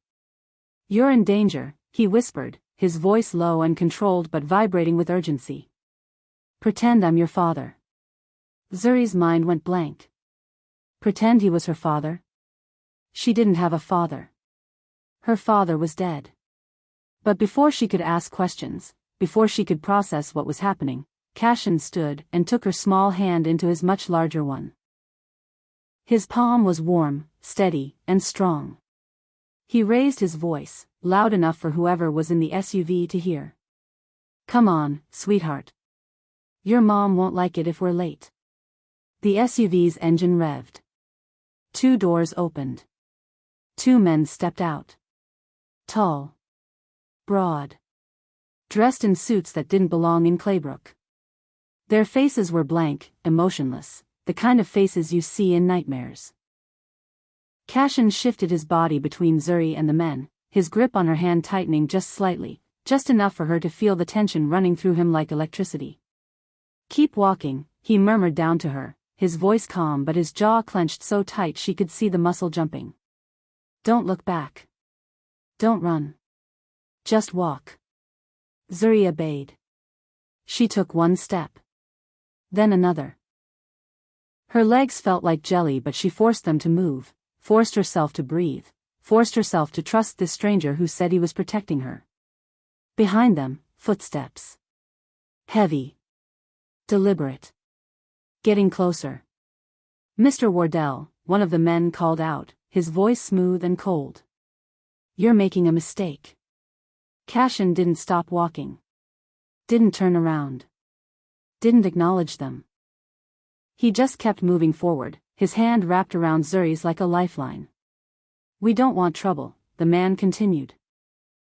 You're in danger, he whispered, his voice low and controlled but vibrating with urgency. Pretend I'm your father. Zuri's mind went blank. Pretend he was her father? She didn't have a father. Her father was dead. But before she could ask questions, before she could process what was happening, Cashin stood and took her small hand into his much larger one. His palm was warm, steady, and strong. He raised his voice, loud enough for whoever was in the SUV to hear. Come on, sweetheart. Your mom won't like it if we're late. The SUV's engine revved. 2 doors opened. 2 men stepped out. Tall. Broad. Dressed in suits that didn't belong in Claybrook. Their faces were blank, emotionless, the kind of faces you see in nightmares. Cashin shifted his body between Zuri and the men, his grip on her hand tightening just slightly, just enough for her to feel the tension running through him like electricity. Keep walking, he murmured down to her, his voice calm but his jaw clenched so tight she could see the muscle jumping. Don't look back. Don't run. Just walk. Zuri obeyed. She took 1 step. Then another. Her legs felt like jelly but she forced them to move, forced herself to breathe, forced herself to trust this stranger who said he was protecting her. Behind them, footsteps. Heavy. Deliberate. Getting closer. Mr. Wardell, one of the men called out, his voice smooth and cold. You're making a mistake. Cashin didn't stop walking. Didn't turn around. Didn't acknowledge them. He just kept moving forward, his hand wrapped around Zuri's like a lifeline. We don't want trouble, the man continued.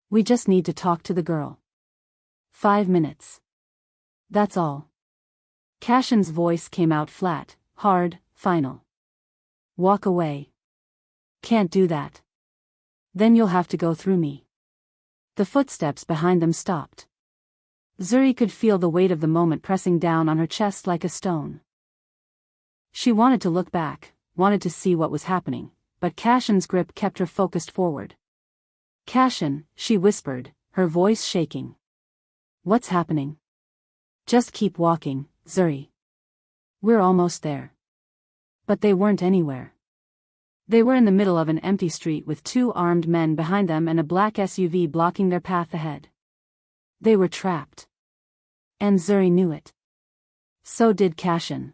We just need to talk to the girl. 5 minutes. That's all. Cashin's voice came out flat, hard, final. Walk away. Can't do that. Then you'll have to go through me. The footsteps behind them stopped. Zuri could feel the weight of the moment pressing down on her chest like a stone. She wanted to look back, wanted to see what was happening, but Cashin's grip kept her focused forward. Cashin, she whispered, her voice shaking. What's happening? Just keep walking, Zuri. We're almost there. But they weren't anywhere. They were in the middle of an empty street with 2 armed men behind them and a black SUV blocking their path ahead. They were trapped. And Zuri knew it. So did Cashin.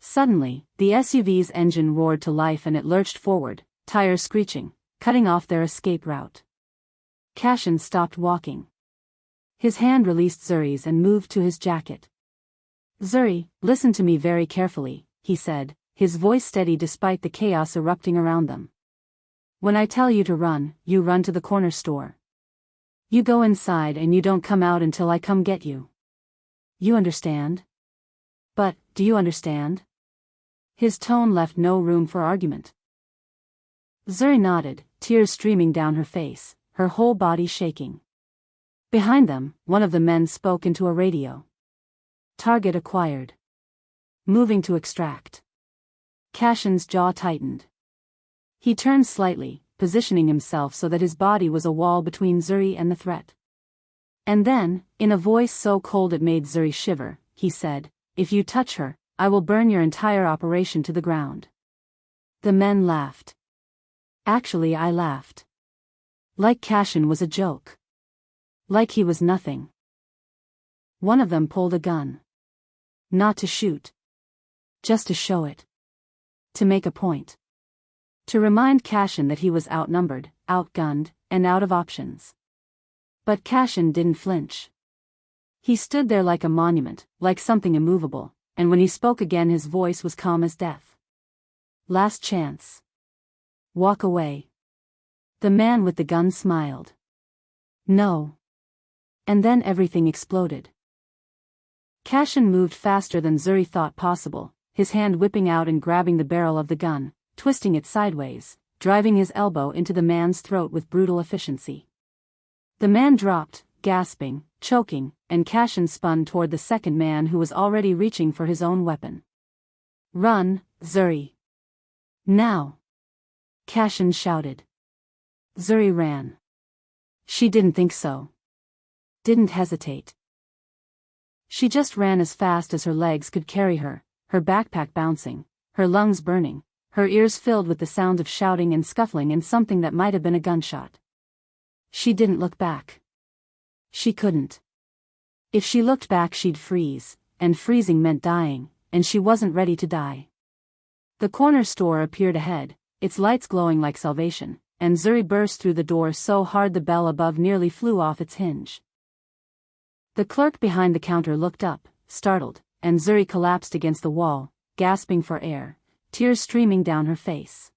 Suddenly, the SUV's engine roared to life and it lurched forward, tires screeching, cutting off their escape route. Cashin stopped walking. His hand released Zuri's and moved to his jacket. "Zuri, listen to me very carefully," he said, his voice steady despite the chaos erupting around them. "When I tell you to run, you run to the corner store. You go inside and you don't come out until I come get you. You understand?" "But, do you understand?" His tone left no room for argument. Zuri nodded, tears streaming down her face, her whole body shaking. Behind them, one of the men spoke into a radio. "Target acquired. Moving to extract." Cashin's jaw tightened. He turned slightly, positioning himself so that his body was a wall between Zuri and the threat. And then, in a voice so cold it made Zuri shiver, he said, "If you touch her, I will burn your entire operation to the ground." The men laughed. Actually, I laughed. Like Cashin was a joke. Like he was nothing. One of them pulled a gun. Not to shoot. Just to show it. To make a point. To remind Cashin that he was outnumbered, outgunned, and out of options. But Cashin didn't flinch. He stood there like a monument, like something immovable, and when he spoke again his voice was calm as death. "Last chance. Walk away." The man with the gun smiled. "No." And then everything exploded. Cashin moved faster than Zuri thought possible, his hand whipping out and grabbing the barrel of the gun, twisting it sideways, driving his elbow into the man's throat with brutal efficiency. The man dropped, gasping, choking, and Cashin spun toward the second man who was already reaching for his own weapon. "Run, Zuri. Now!" Cashin shouted. Zuri ran. She didn't think so. Didn't hesitate. She just ran as fast as her legs could carry her, her backpack bouncing, her lungs burning, her ears filled with the sound of shouting and scuffling and something that might have been a gunshot. She didn't look back. She couldn't. If she looked back she'd freeze, and freezing meant dying, and she wasn't ready to die. The corner store appeared ahead, its lights glowing like salvation, and Zuri burst through the door so hard the bell above nearly flew off its hinge. The clerk behind the counter looked up, startled, and Zuri collapsed against the wall, gasping for air, tears streaming down her face.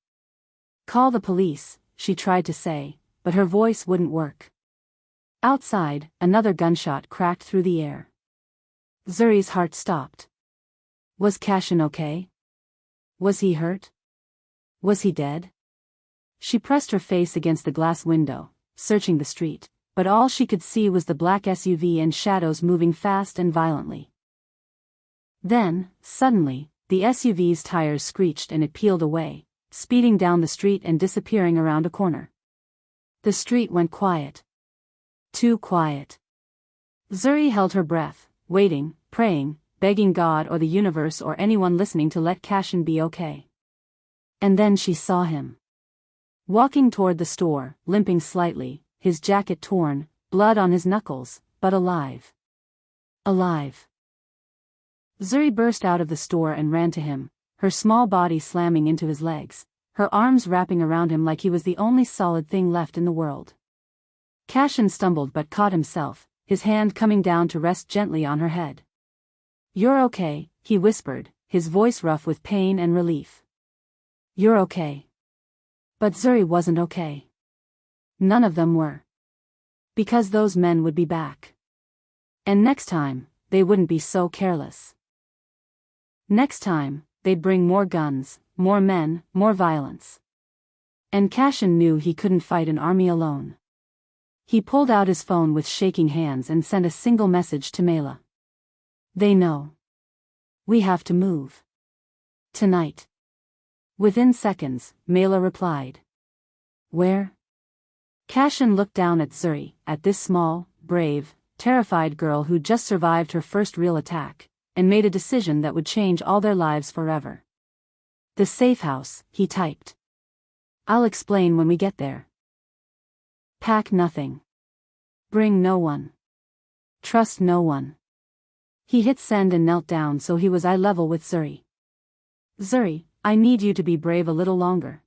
"Call the police," she tried to say, but her voice wouldn't work. Outside, another gunshot cracked through the air. Zuri's heart stopped. Was Cashin okay? Was he hurt? Was he dead? She pressed her face against the glass window, searching the street, but all she could see was the black SUV and shadows moving fast and violently. Then, suddenly, the SUV's tires screeched and it peeled away, speeding down the street and disappearing around a corner. The street went quiet. Too quiet. Zuri held her breath, waiting, praying, begging God or the universe or anyone listening to let Cashin be okay. And then she saw him. Walking toward the store, limping slightly, his jacket torn, blood on his knuckles, but alive. Alive. Zuri burst out of the store and ran to him, her small body slamming into his legs, her arms wrapping around him like he was the only solid thing left in the world. Cashin stumbled but caught himself, his hand coming down to rest gently on her head. "You're okay," he whispered, his voice rough with pain and relief. "You're okay." But Zuri wasn't okay. None of them were. Because those men would be back. And next time, they wouldn't be so careless. Next time, they'd bring more guns, more men, more violence. And Cashin knew he couldn't fight an army alone. He pulled out his phone with shaking hands and sent a single message to Mela. "They know. We have to move. Tonight." Within seconds, Mela replied. "Where?" Cashin looked down at Zuri, at this small, brave, terrified girl who'd just survived her first real attack, and made a decision that would change all their lives forever. "The safe house," he typed. "I'll explain when we get there. Pack nothing. Bring no one. Trust no one." He hit send and knelt down so he was eye level with Zuri. Zuri, I need you to be brave a little longer.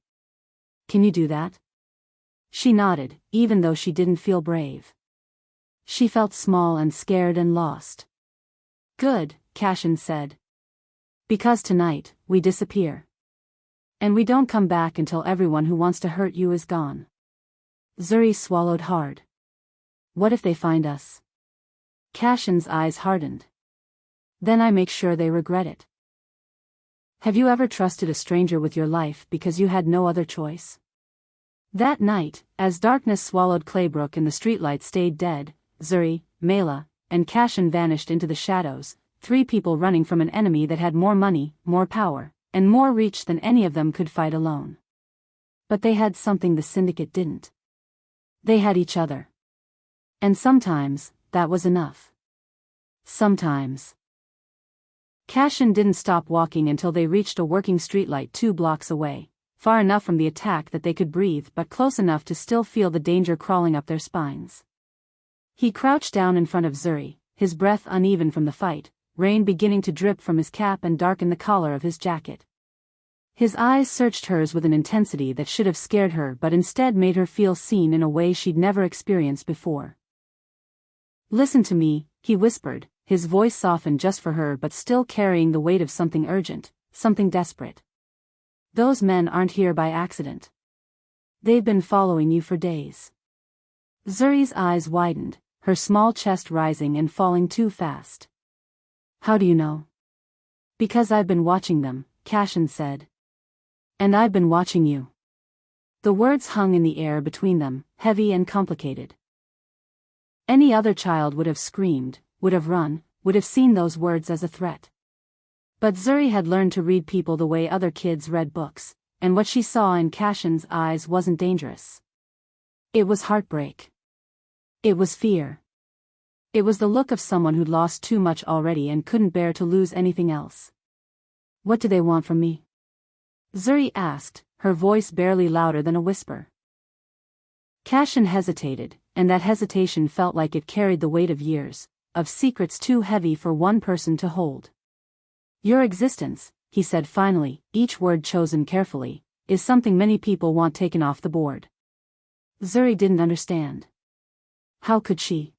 Can you do that? She nodded, even though she didn't feel brave. She felt small and scared and lost. Good, Cashin said. Because tonight, we disappear. And we don't come back until everyone who wants to hurt you is gone. Zuri swallowed hard. What if they find us? Cashin's eyes hardened. Then I make sure they regret it. Have you ever trusted a stranger with your life because you had no other choice? That night, as darkness swallowed Claybrook and the streetlights stayed dead, Zuri, Mela, and Cashin vanished into the shadows, 3 people running from an enemy that had more money, more power, and more reach than any of them could fight alone. But they had something the syndicate didn't. They had each other. And sometimes, that was enough. Sometimes. Cashin didn't stop walking until they reached a working streetlight 2 blocks away, far enough from the attack that they could breathe but close enough to still feel the danger crawling up their spines. He crouched down in front of Zuri, his breath uneven from the fight, rain beginning to drip from his cap and darken the collar of his jacket. His eyes searched hers with an intensity that should have scared her but instead made her feel seen in a way she'd never experienced before. Listen to me, he whispered, his voice softened just for her but still carrying the weight of something urgent, something desperate. Those men aren't here by accident. They've been following you for days. Zuri's eyes widened, her small chest rising and falling too fast. How do you know? Because I've been watching them, Cashin said. And I've been watching you. The words hung in the air between them, heavy and complicated. Any other child would have screamed, would have run, would have seen those words as a threat. But Zuri had learned to read people the way other kids read books, and what she saw in Cashin's eyes wasn't dangerous. It was heartbreak. It was fear. It was the look of someone who'd lost too much already and couldn't bear to lose anything else. What do they want from me? Zuri asked, her voice barely louder than a whisper. Cashin hesitated, and that hesitation felt like it carried the weight of years, of secrets too heavy for one person to hold. Your existence, he said finally, each word chosen carefully, is something many people want taken off the board. Zuri didn't understand. How could she?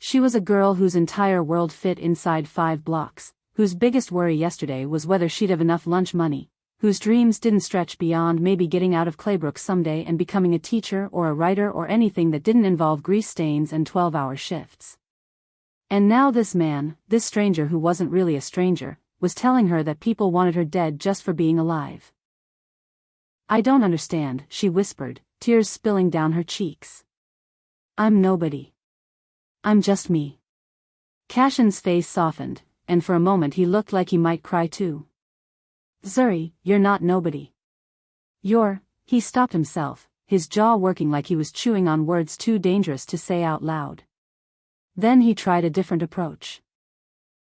She was a girl whose entire world fit inside 5 blocks, whose biggest worry yesterday was whether she'd have enough lunch money, whose dreams didn't stretch beyond maybe getting out of Claybrook someday and becoming a teacher or a writer or anything that didn't involve grease stains and 12-hour shifts. And now this man, this stranger who wasn't really a stranger, was telling her that people wanted her dead just for being alive. I don't understand, she whispered, tears spilling down her cheeks. I'm nobody. I'm just me. Cashin's face softened, and for a moment he looked like he might cry too. Zuri, you're not nobody. He stopped himself, his jaw working like he was chewing on words too dangerous to say out loud. Then he tried a different approach.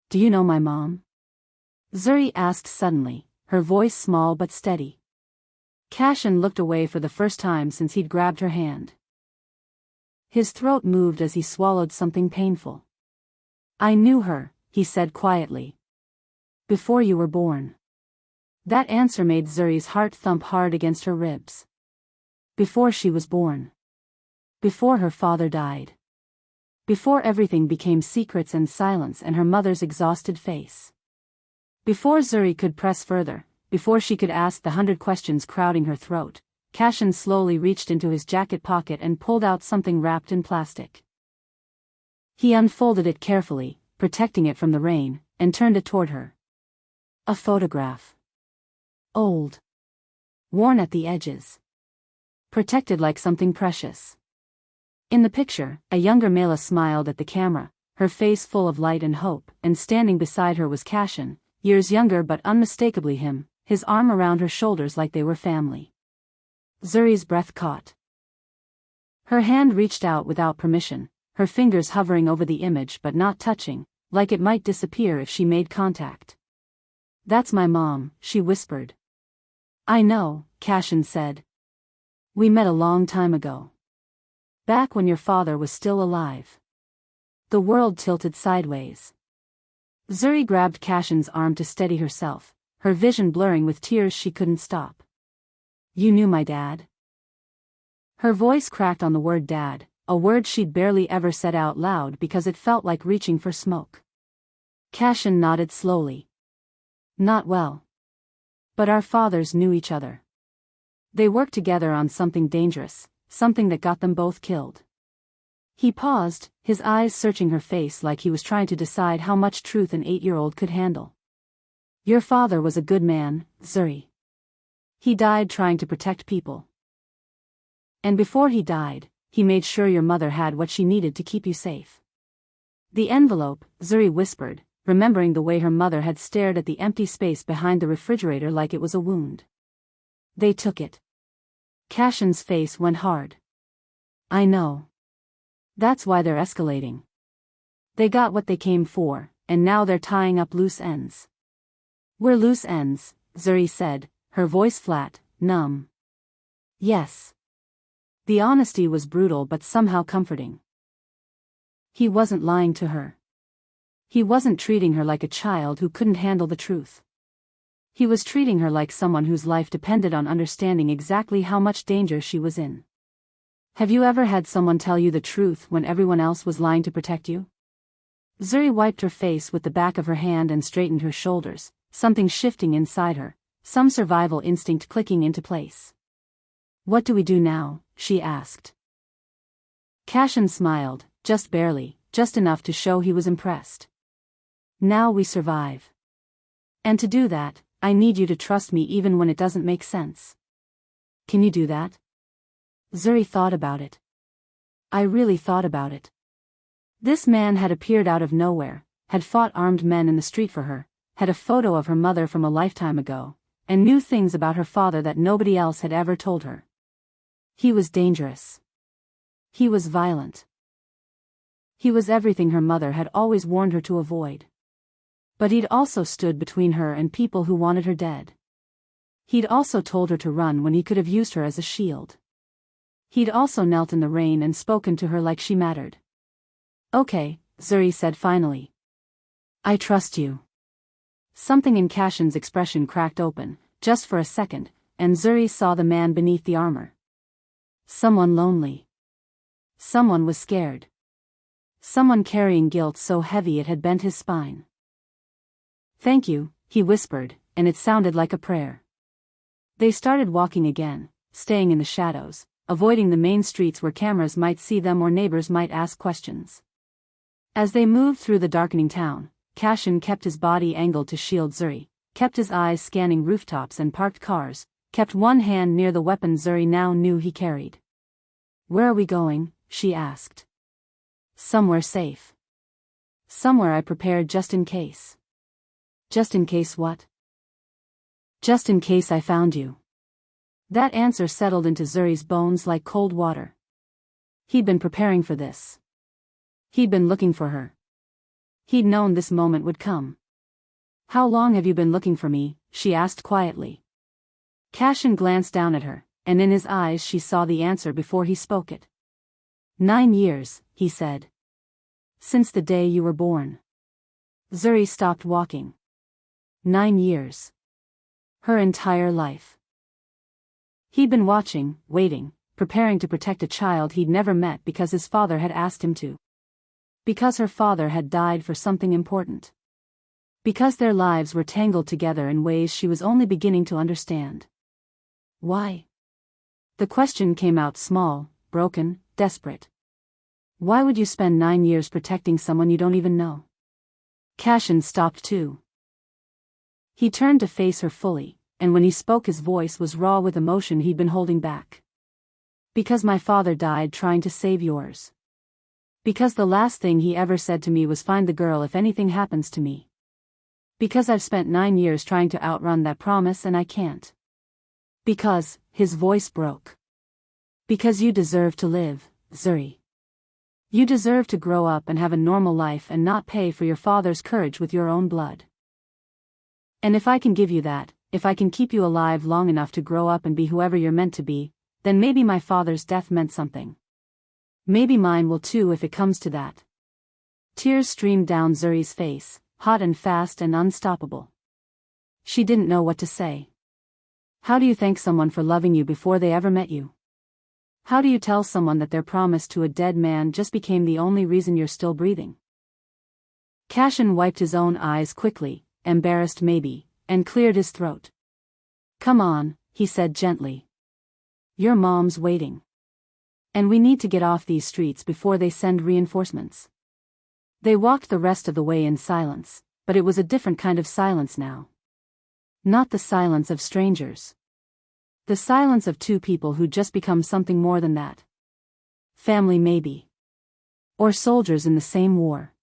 Do you know my mom? Zuri asked suddenly, her voice small but steady. Cashin looked away for the first time since he'd grabbed her hand. His throat moved as he swallowed something painful. I knew her, he said quietly. Before you were born. That answer made Zuri's heart thump hard against her ribs. Before she was born. Before her father died. Before everything became secrets and silence and her mother's exhausted face. Before Zuri could press further, before she could ask the 100 questions crowding her throat, Cashin slowly reached into his jacket pocket and pulled out something wrapped in plastic. He unfolded it carefully, protecting it from the rain, and turned it toward her. A photograph. Old. Worn at the edges. Protected like something precious. In the picture, a younger Mela smiled at the camera, her face full of light and hope, and standing beside her was Cashin, years younger but unmistakably him, his arm around her shoulders like they were family. Zuri's breath caught. Her hand reached out without permission, her fingers hovering over the image but not touching, like it might disappear if she made contact. That's my mom, she whispered. I know, Cashin said. We met a long time ago. Back when your father was still alive. The world tilted sideways. Zuri grabbed Cashin's arm to steady herself, her vision blurring with tears she couldn't stop. You knew my dad? Her voice cracked on the word dad, a word she'd barely ever said out loud because it felt like reaching for smoke. Cashin nodded slowly. Not well. But our fathers knew each other. They worked together on something dangerous, something that got them both killed. He paused, his eyes searching her face like he was trying to decide how much truth an 8-year-old could handle. Your father was a good man, Zuri. He died trying to protect people. And before he died, he made sure your mother had what she needed to keep you safe. The envelope, Zuri whispered, remembering the way her mother had stared at the empty space behind the refrigerator like it was a wound. They took it. Cashin's face went hard. I know. That's why they're escalating. They got what they came for, and now they're tying up loose ends. We're loose ends, Zuri said, her voice flat, numb. Yes. The honesty was brutal but somehow comforting. He wasn't lying to her. He wasn't treating her like a child who couldn't handle the truth. He was treating her like someone whose life depended on understanding exactly how much danger she was in. Have you ever had someone tell you the truth when everyone else was lying to protect you? Zuri wiped her face with the back of her hand and straightened her shoulders, something shifting inside her, some survival instinct clicking into place. What do we do now? She asked. Cashin smiled, just barely, just enough to show he was impressed. Now we survive. And to do that, I need you to trust me even when it doesn't make sense. Can you do that? Zuri thought about it. I really thought about it. This man had appeared out of nowhere, had fought armed men in the street for her, had a photo of her mother from a lifetime ago, and knew things about her father that nobody else had ever told her. He was dangerous. He was violent. He was everything her mother had always warned her to avoid. But he'd also stood between her and people who wanted her dead. He'd also told her to run when he could have used her as a shield. He'd also knelt in the rain and spoken to her like she mattered. Okay, Zuri said finally. I trust you. Something in Cashin's expression cracked open, just for a second, and Zuri saw the man beneath the armor. Someone lonely. Someone was scared. Someone carrying guilt so heavy it had bent his spine. Thank you, he whispered, and it sounded like a prayer. They started walking again, staying in the shadows, avoiding the main streets where cameras might see them or neighbors might ask questions. As they moved through the darkening town, Cashin kept his body angled to shield Zuri, kept his eyes scanning rooftops and parked cars, kept one hand near the weapon Zuri now knew he carried. Where are we going? She asked. Somewhere safe. Somewhere I prepared just in case. Just in case what? Just in case I found you. That answer settled into Zuri's bones like cold water. He'd been preparing for this. He'd been looking for her. He'd known this moment would come. How long have you been looking for me? She asked quietly. Cashin glanced down at her, and in his eyes she saw the answer before he spoke it. 9 years, he said. Since the day you were born. Zuri stopped walking. 9 years. Her entire life. He'd been watching, waiting, preparing to protect a child he'd never met because his father had asked him to. Because her father had died for something important. Because their lives were tangled together in ways she was only beginning to understand. Why? The question came out small, broken, desperate. Why would you spend 9 years protecting someone you don't even know? Cashin stopped too. He turned to face her fully, and when he spoke his voice was raw with emotion he'd been holding back. Because my father died trying to save yours. Because the last thing he ever said to me was find the girl if anything happens to me. Because I've spent 9 years trying to outrun that promise and I can't. Because, his voice broke. Because you deserve to live, Zuri. You deserve to grow up and have a normal life and not pay for your father's courage with your own blood. And if I can give you that, if I can keep you alive long enough to grow up and be whoever you're meant to be, then maybe my father's death meant something. Maybe mine will too if it comes to that. Tears streamed down Zuri's face, hot and fast and unstoppable. She didn't know what to say. How do you thank someone for loving you before they ever met you? How do you tell someone that their promise to a dead man just became the only reason you're still breathing? Cashin wiped his own eyes quickly, embarrassed maybe, and cleared his throat. Come on, he said gently. Your mom's waiting. And we need to get off these streets before they send reinforcements. They walked the rest of the way in silence, but it was a different kind of silence now. Not the silence of strangers. The silence of two people who'd just become something more than that. Family maybe. Or soldiers in the same war.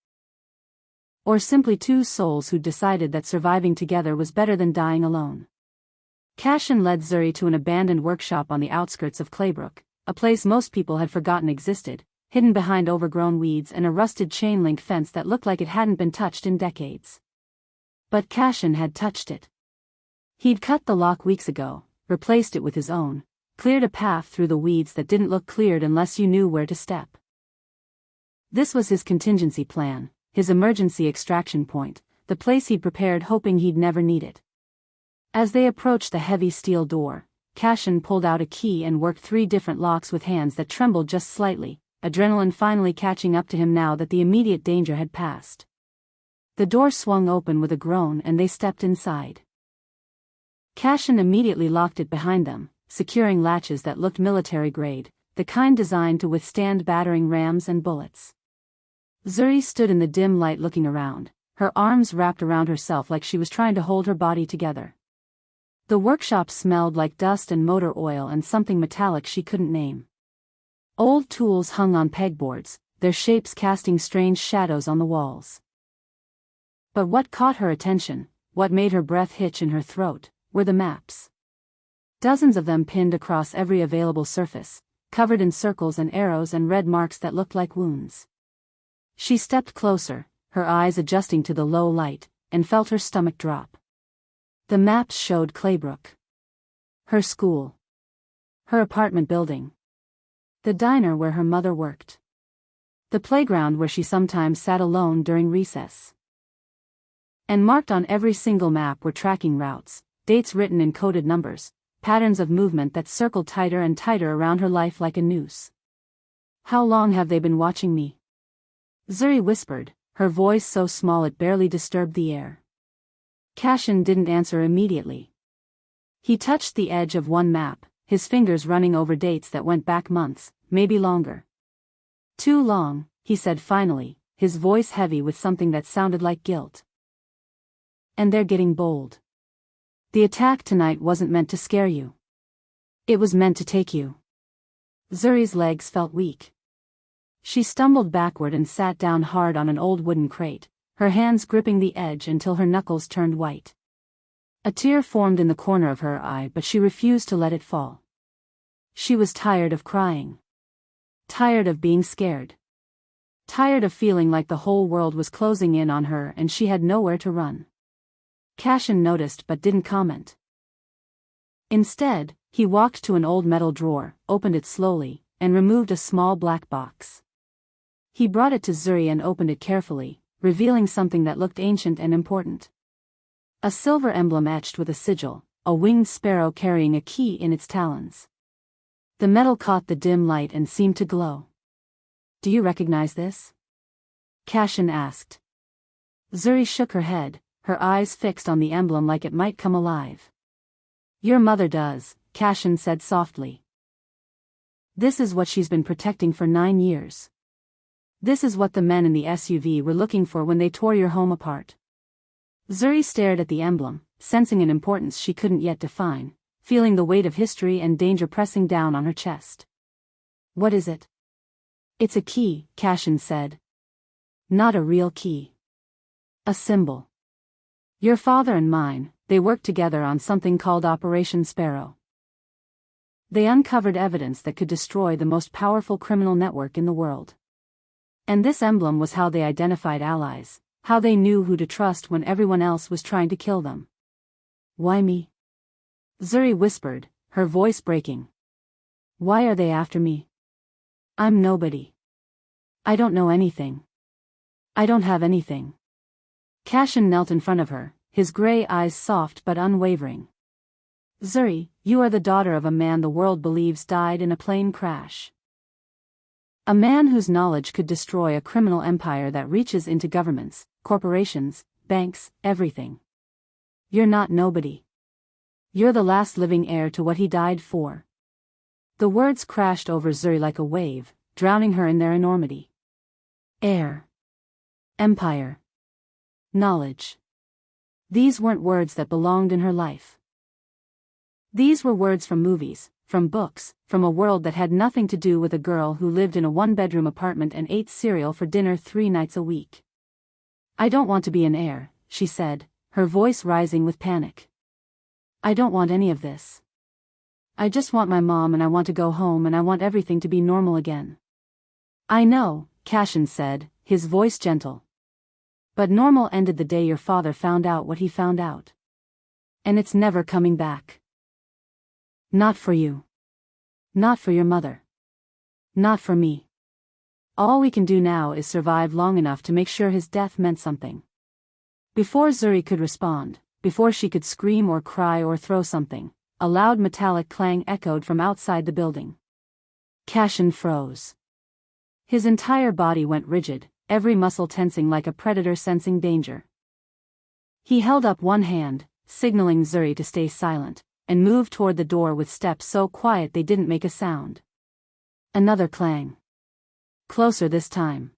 Or simply two souls who'd decided that surviving together was better than dying alone. Cashin led Zuri to an abandoned workshop on the outskirts of Claybrook, a place most people had forgotten existed, hidden behind overgrown weeds and a rusted chain-link fence that looked like it hadn't been touched in decades. But Cashin had touched it. He'd cut the lock weeks ago, replaced it with his own, cleared a path through the weeds that didn't look cleared unless you knew where to step. This was his contingency plan, his emergency extraction point, the place he'd prepared hoping he'd never need it. As they approached the heavy steel door, Cashin pulled out a key and worked 3 different locks with hands that trembled just slightly, adrenaline finally catching up to him now that the immediate danger had passed. The door swung open with a groan and they stepped inside. Cashin immediately locked it behind them, securing latches that looked military-grade, the kind designed to withstand battering rams and bullets. Zuri stood in the dim light looking around, her arms wrapped around herself like she was trying to hold her body together. The workshop smelled like dust and motor oil and something metallic she couldn't name. Old tools hung on pegboards, their shapes casting strange shadows on the walls. But what caught her attention, what made her breath hitch in her throat, were the maps. Dozens of them pinned across every available surface, covered in circles and arrows and red marks that looked like wounds. She stepped closer, her eyes adjusting to the low light, and felt her stomach drop. The maps showed Claybrook. Her school. Her apartment building. The diner where her mother worked. The playground where she sometimes sat alone during recess. And marked on every single map were tracking routes, dates written in coded numbers, patterns of movement that circled tighter and tighter around her life like a noose. How long have they been watching me? Zuri whispered, her voice so small it barely disturbed the air. Cashin didn't answer immediately. He touched the edge of one map, his fingers running over dates that went back months, maybe longer. Too long, he said finally, his voice heavy with something that sounded like guilt. And they're getting bold. The attack tonight wasn't meant to scare you. It was meant to take you. Zuri's legs felt weak. She stumbled backward and sat down hard on an old wooden crate, her hands gripping the edge until her knuckles turned white. A tear formed in the corner of her eye, but she refused to let it fall. She was tired of crying. Tired of being scared. Tired of feeling like the whole world was closing in on her and she had nowhere to run. Cashin noticed but didn't comment. Instead, he walked to an old metal drawer, opened it slowly, and removed a small black box. He brought it to Zuri and opened it carefully, revealing something that looked ancient and important. A silver emblem etched with a sigil, a winged sparrow carrying a key in its talons. The metal caught the dim light and seemed to glow. Do you recognize this? Cashin asked. Zuri shook her head, her eyes fixed on the emblem like it might come alive. Your mother does, Cashin said softly. This is what she's been protecting for 9 years. This is what the men in the SUV were looking for when they tore your home apart. Zuri stared at the emblem, sensing an importance she couldn't yet define, feeling the weight of history and danger pressing down on her chest. What is it? It's a key, Cashin said. Not a real key. A symbol. Your father and mine, they worked together on something called Operation Sparrow. They uncovered evidence that could destroy the most powerful criminal network in the world. And this emblem was how they identified allies, how they knew who to trust when everyone else was trying to kill them. Why me? Zuri whispered, her voice breaking. Why are they after me? I'm nobody. I don't know anything. I don't have anything. Cashin knelt in front of her, his gray eyes soft but unwavering. Zuri, you are the daughter of a man the world believes died in a plane crash. A man whose knowledge could destroy a criminal empire that reaches into governments, corporations, banks, everything. You're not nobody. You're the last living heir to what he died for. The words crashed over Zuri like a wave, drowning her in their enormity. Heir. Empire. Knowledge. These weren't words that belonged in her life. These were words from movies, from books, from a world that had nothing to do with a girl who lived in a one-bedroom apartment and ate cereal for dinner 3 nights a week. I don't want to be an heir, she said, her voice rising with panic. I don't want any of this. I just want my mom and I want to go home and I want everything to be normal again. I know, Cashin said, his voice gentle. But normal ended the day your father found out what he found out. And it's never coming back. Not for you. Not for your mother. Not for me. All we can do now is survive long enough to make sure his death meant something. Before Zuri could respond, before she could scream or cry or throw something, a loud metallic clang echoed from outside the building. Cashin froze. His entire body went rigid, every muscle tensing like a predator sensing danger. He held up one hand, signaling Zuri to stay silent, and moved toward the door with steps so quiet they didn't make a sound. Another clang. Closer this time.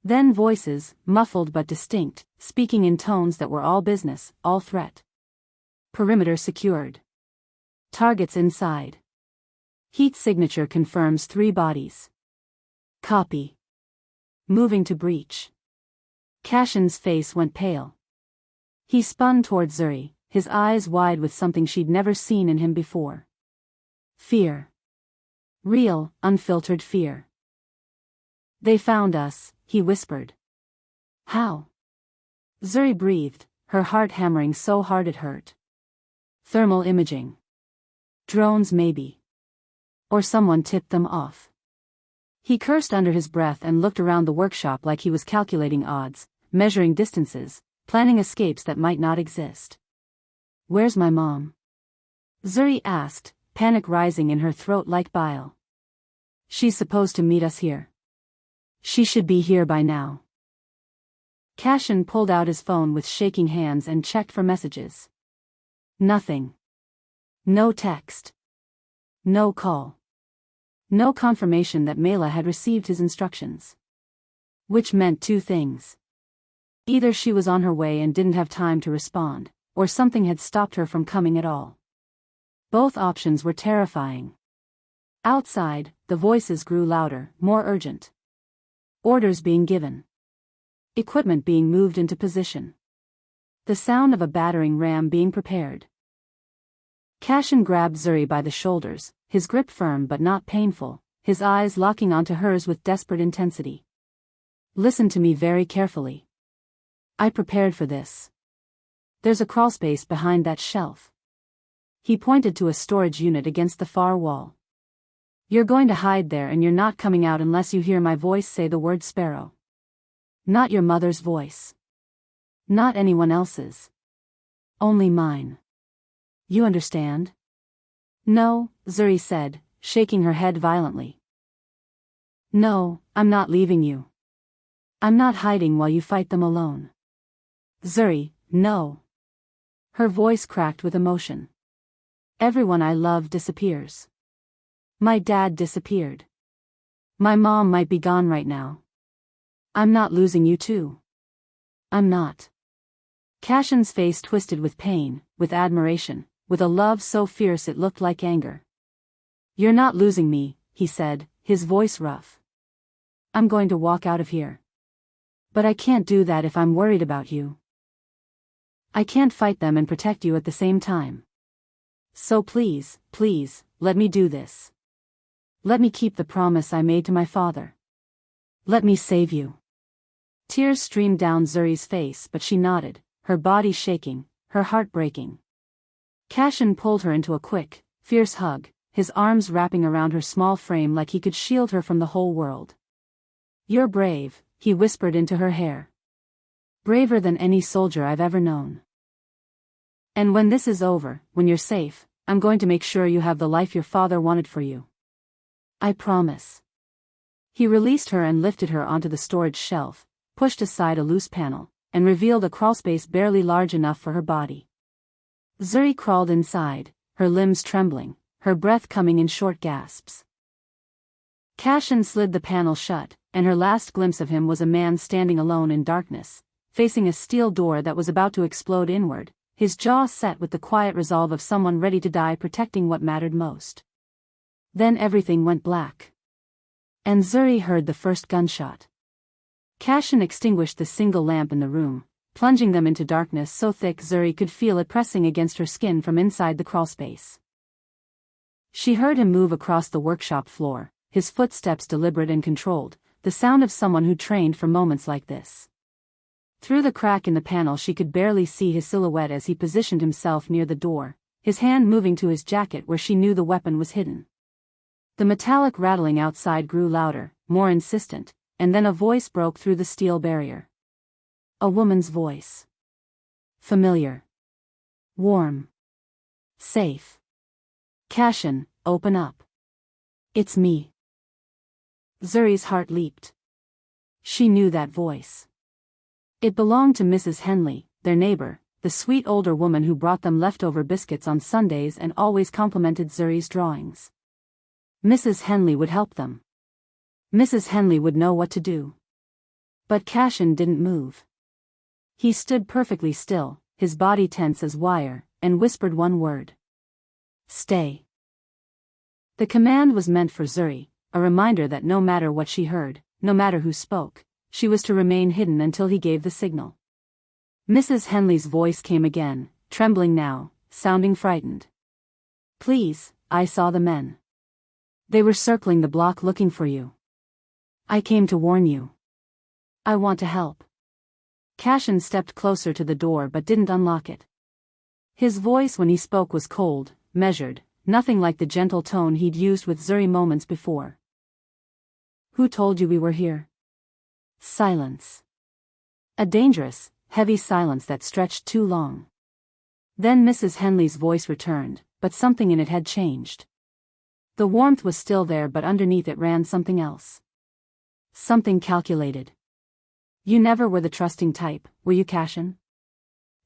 Then voices, muffled but distinct, speaking in tones that were all business, all threat. Perimeter secured. Targets inside. Heat signature confirms 3 bodies. Copy. Moving to breach. Cashin's face went pale. He spun toward Zuri, his eyes wide with something she'd never seen in him before. Fear. Real, unfiltered fear. They found us, he whispered. How? Zuri breathed, her heart hammering so hard it hurt. Thermal imaging. Drones maybe. Or someone tipped them off. He cursed under his breath and looked around the workshop like he was calculating odds, measuring distances, planning escapes that might not exist. Where's my mom? Zuri asked, panic rising in her throat like bile. She's supposed to meet us here. She should be here by now. Cashin pulled out his phone with shaking hands and checked for messages. Nothing. No text. No call. No confirmation that Mela had received his instructions. Which meant 2 things. Either she was on her way and didn't have time to respond, or something had stopped her from coming at all. Both options were terrifying. Outside, the voices grew louder, more urgent. Orders being given. Equipment being moved into position. The sound of a battering ram being prepared. Cashin grabbed Zuri by the shoulders, his grip firm but not painful, his eyes locking onto hers with desperate intensity. Listen to me very carefully. I prepared for this. There's a crawlspace behind that shelf. He pointed to a storage unit against the far wall. You're going to hide there and you're not coming out unless you hear my voice say the word Sparrow. Not your mother's voice. Not anyone else's. Only mine. You understand? No, Zuri said, shaking her head violently. No, I'm not leaving you. I'm not hiding while you fight them alone. Zuri, no. Her voice cracked with emotion. Everyone I love disappears. My dad disappeared. My mom might be gone right now. I'm not losing you too. I'm not. Cashin's face twisted with pain, with admiration, with a love so fierce it looked like anger. You're not losing me, he said, his voice rough. I'm going to walk out of here. But I can't do that if I'm worried about you. I can't fight them and protect you at the same time. So please, please, let me do this. Let me keep the promise I made to my father. Let me save you. Tears streamed down Zuri's face but she nodded, her body shaking, her heart breaking. Cashin pulled her into a quick, fierce hug, his arms wrapping around her small frame like he could shield her from the whole world. You're brave, he whispered into her hair. Braver than any soldier I've ever known. And when this is over, when you're safe, I'm going to make sure you have the life your father wanted for you. I promise. He released her and lifted her onto the storage shelf, pushed aside a loose panel, and revealed a crawlspace barely large enough for her body. Zuri crawled inside, her limbs trembling, her breath coming in short gasps. Cashin slid the panel shut, and her last glimpse of him was a man standing alone in darkness, facing a steel door that was about to explode inward, his jaw set with the quiet resolve of someone ready to die protecting what mattered most. Then everything went black. And Zuri heard the first gunshot. Cashin extinguished the single lamp in the room, plunging them into darkness so thick Zuri could feel it pressing against her skin from inside the crawlspace. She heard him move across the workshop floor, his footsteps deliberate and controlled, the sound of someone who trained for moments like this. Through the crack in the panel she could barely see his silhouette as he positioned himself near the door, his hand moving to his jacket where she knew the weapon was hidden. The metallic rattling outside grew louder, more insistent, and then a voice broke through the steel barrier. A woman's voice. Familiar. Warm. Safe. Cashin, open up. It's me. Zuri's heart leaped. She knew that voice. It belonged to Mrs. Henley, their neighbor, the sweet older woman who brought them leftover biscuits on Sundays and always complimented Zuri's drawings. Mrs. Henley would help them. Mrs. Henley would know what to do. But Cashin didn't move. He stood perfectly still, his body tense as wire, and whispered one word. Stay. The command was meant for Zuri, a reminder that no matter what she heard, no matter who spoke, she was to remain hidden until he gave the signal. Mrs. Henley's voice came again, trembling now, sounding frightened. Please, I saw the men. They were circling the block looking for you. I came to warn you. I want to help. Cashin stepped closer to the door but didn't unlock it. His voice when he spoke was cold, measured, nothing like the gentle tone he'd used with Zuri moments before. Who told you we were here? Silence. A dangerous, heavy silence that stretched too long. Then Mrs. Henley's voice returned, but something in it had changed. The warmth was still there but underneath it ran something else. Something calculated. You never were the trusting type, were you, Cashin?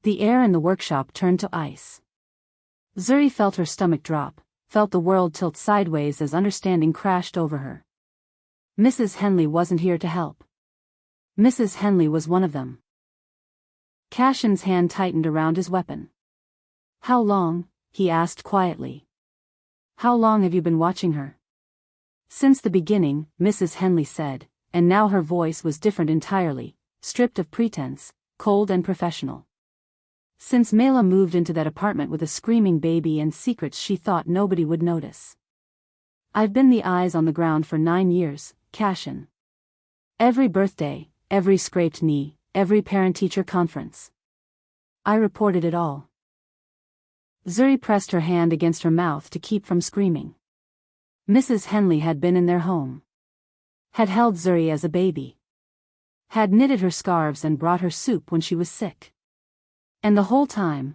The air in the workshop turned to ice. Zuri felt her stomach drop, felt the world tilt sideways as understanding crashed over her. Mrs. Henley wasn't here to help. Mrs. Henley was one of them. Cashin's hand tightened around his weapon. How long? He asked quietly. How long have you been watching her? Since the beginning, Mrs. Henley said, and now her voice was different entirely, stripped of pretense, cold and professional. Since Mela moved into that apartment with a screaming baby and secrets she thought nobody would notice. I've been the eyes on the ground for 9 years, Cashin. Every birthday, every scraped knee, every parent-teacher conference. I reported it all. Zuri pressed her hand against her mouth to keep from screaming. Mrs. Henley had been in their home. Had held Zuri as a baby. Had knitted her scarves and brought her soup when she was sick. And the whole time,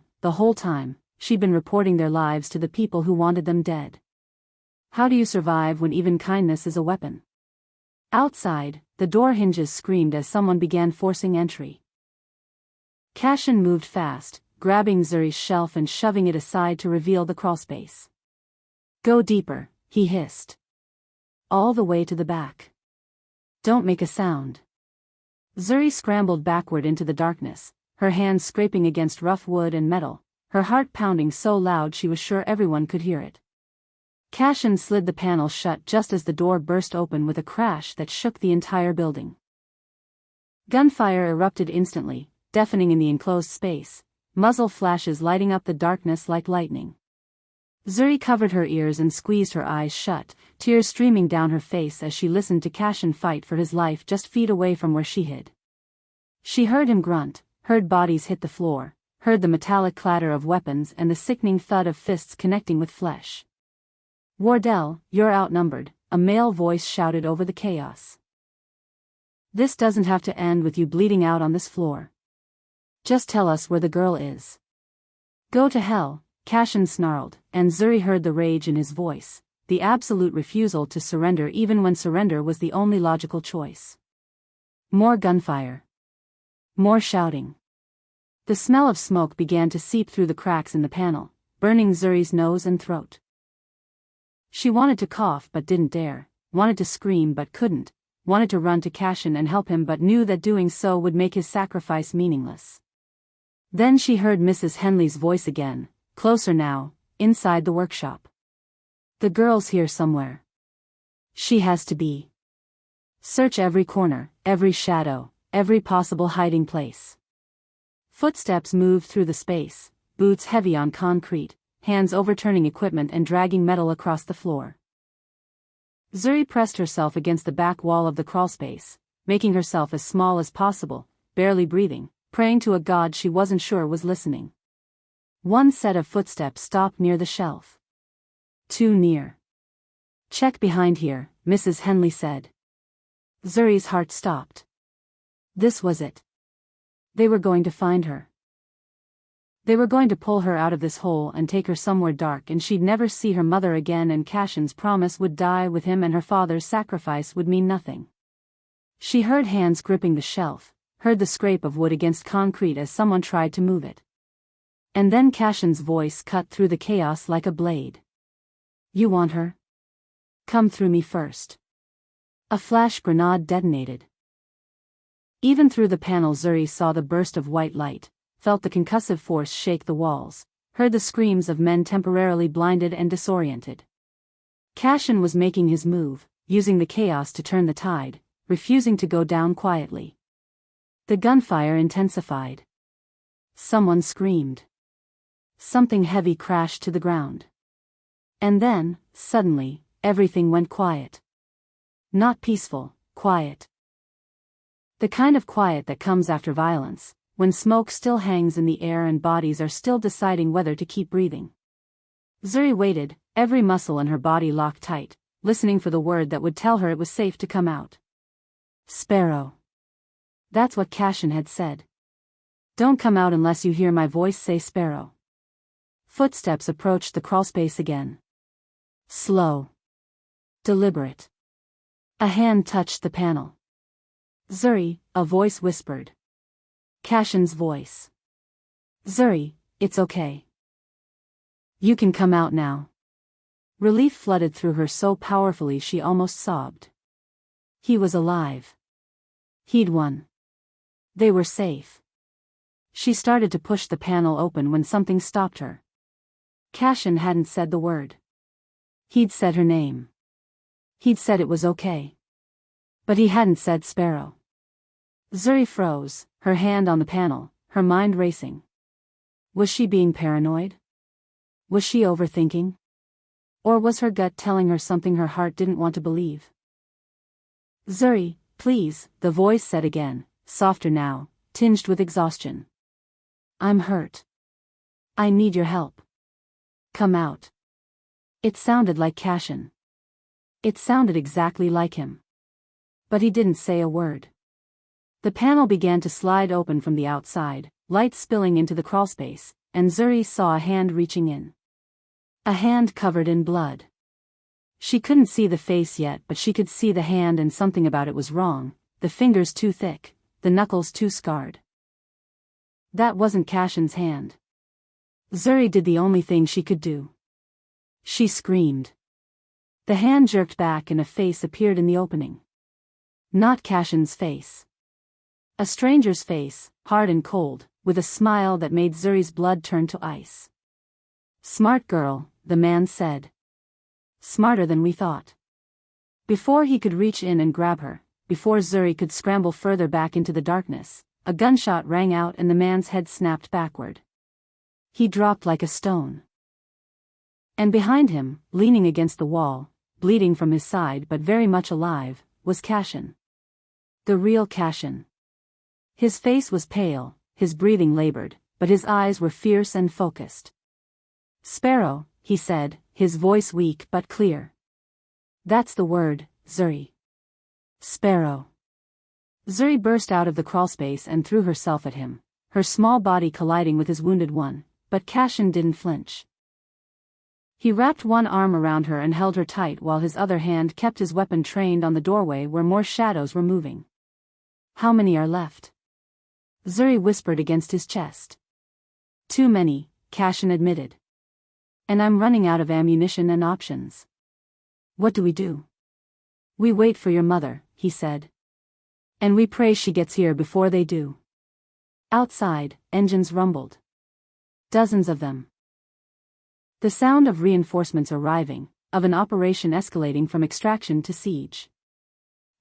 she'd been reporting their lives to the people who wanted them dead. How do you survive when even kindness is a weapon? Outside, the door hinges screamed as someone began forcing entry. Cashin moved fast, grabbing Zuri's shelf and shoving it aside to reveal the crawlspace. Go deeper, he hissed. All the way to the back. Don't make a sound. Zuri scrambled backward into the darkness, her hands scraping against rough wood and metal, her heart pounding so loud she was sure everyone could hear it. Cashin slid the panel shut just as the door burst open with a crash that shook the entire building. Gunfire erupted instantly, deafening in the enclosed space, muzzle flashes lighting up the darkness like lightning. Zuri covered her ears and squeezed her eyes shut, tears streaming down her face as she listened to Cashin fight for his life just feet away from where she hid. She heard him grunt, heard bodies hit the floor, heard the metallic clatter of weapons and the sickening thud of fists connecting with flesh. Wardell, you're outnumbered, a male voice shouted over the chaos. This doesn't have to end with you bleeding out on this floor. Just tell us where the girl is. Go to hell, Cashin snarled, and Zuri heard the rage in his voice, the absolute refusal to surrender even when surrender was the only logical choice. More gunfire. More shouting. The smell of smoke began to seep through the cracks in the panel, burning Zuri's nose and throat. She wanted to cough but didn't dare, wanted to scream but couldn't, wanted to run to Cashin and help him but knew that doing so would make his sacrifice meaningless. Then she heard Mrs. Henley's voice again, closer now, inside the workshop. The girl's here somewhere. She has to be. Search every corner, every shadow, every possible hiding place. Footsteps moved through the space, boots heavy on concrete, hands overturning equipment and dragging metal across the floor. Zuri pressed herself against the back wall of the crawlspace, making herself as small as possible, barely breathing, praying to a god she wasn't sure was listening. One set of footsteps stopped near the shelf. Too near. Check behind here, Mrs. Henley said. Zuri's heart stopped. This was it. They were going to find her. They were going to pull her out of this hole and take her somewhere dark, and she'd never see her mother again, and Cashin's promise would die with him and her father's sacrifice would mean nothing. She heard hands gripping the shelf, heard the scrape of wood against concrete as someone tried to move it. And then Cashin's voice cut through the chaos like a blade. You want her? Come through me first. A flash grenade detonated. Even through the panel Zuri saw the burst of white light, felt the concussive force shake the walls, heard the screams of men temporarily blinded and disoriented. Cashin was making his move, using the chaos to turn the tide, refusing to go down quietly. The gunfire intensified. Someone screamed. Something heavy crashed to the ground. And then, suddenly, everything went quiet. Not peaceful, quiet. The kind of quiet that comes after violence, when smoke still hangs in the air and bodies are still deciding whether to keep breathing. Zuri waited, every muscle in her body locked tight, listening for the word that would tell her it was safe to come out. Sparrow. That's what Cashin had said. Don't come out unless you hear my voice say Sparrow. Footsteps approached the crawlspace again. Slow. Deliberate. A hand touched the panel. Zuri, a voice whispered. Cashin's voice. Zuri, it's okay. You can come out now. Relief flooded through her so powerfully she almost sobbed. He was alive. He'd won. They were safe. She started to push the panel open when something stopped her. Cashin hadn't said the word. He'd said her name. He'd said it was okay. But he hadn't said Sparrow. Zuri froze, her hand on the panel, her mind racing. Was she being paranoid? Was she overthinking? Or was her gut telling her something her heart didn't want to believe? Zuri, please, the voice said again, softer now, tinged with exhaustion. I'm hurt. I need your help. Come out. It sounded like Cashin. It sounded exactly like him. But he didn't say a word. The panel began to slide open from the outside, light spilling into the crawlspace, and Zuri saw a hand reaching in. A hand covered in blood. She couldn't see the face yet, but she could see the hand, and something about it was wrong, the fingers too thick, the knuckles too scarred. That wasn't Cashin's hand. Zuri did the only thing she could do. She screamed. The hand jerked back and a face appeared in the opening. Not Cashin's face. A stranger's face, hard and cold, with a smile that made Zuri's blood turn to ice. Smart girl, the man said. Smarter than we thought. Before he could reach in and grab her, before Zuri could scramble further back into the darkness, a gunshot rang out and the man's head snapped backward. He dropped like a stone. And behind him, leaning against the wall, bleeding from his side but very much alive, was Cashin. The real Cashin. His face was pale, his breathing labored, but his eyes were fierce and focused. Sparrow, he said, his voice weak but clear. That's the word, Zuri. Sparrow. Zuri burst out of the crawlspace and threw herself at him, her small body colliding with his wounded one, but Cashin didn't flinch. He wrapped one arm around her and held her tight while his other hand kept his weapon trained on the doorway where more shadows were moving. "How many are left?" Zuri whispered against his chest. "Too many," Cashin admitted. "And I'm running out of ammunition and options." "What do we do?" "We wait for your mother," he said. "And we pray she gets here before they do." Outside, engines rumbled. Dozens of them. The sound of reinforcements arriving, of an operation escalating from extraction to siege.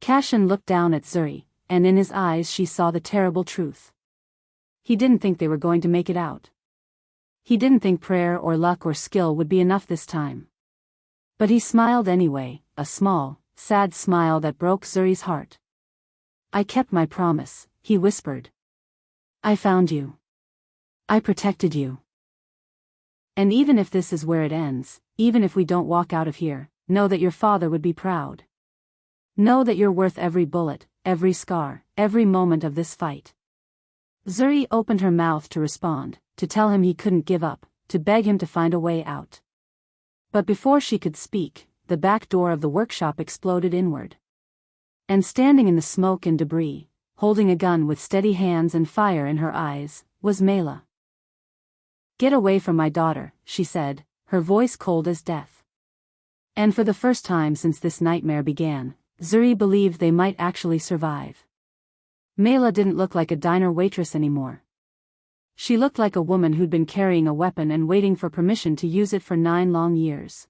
Cashin looked down at Zuri, and in his eyes she saw the terrible truth. He didn't think they were going to make it out. He didn't think prayer or luck or skill would be enough this time. But he smiled anyway, a small, sad smile that broke Zuri's heart. "I kept my promise," he whispered. "I found you. I protected you. And even if this is where it ends, even if we don't walk out of here, know that your father would be proud. Know that you're worth every bullet, every scar, every moment of this fight." Zuri opened her mouth to respond, to tell him he couldn't give up, to beg him to find a way out. But before she could speak, the back door of the workshop exploded inward. And standing in the smoke and debris, holding a gun with steady hands and fire in her eyes, was Mela. "Get away from my daughter," she said, her voice cold as death. And for the first time since this nightmare began, Zuri believed they might actually survive. Mela didn't look like a diner waitress anymore. She looked like a woman who'd been carrying a weapon and waiting for permission to use it for 9 long years.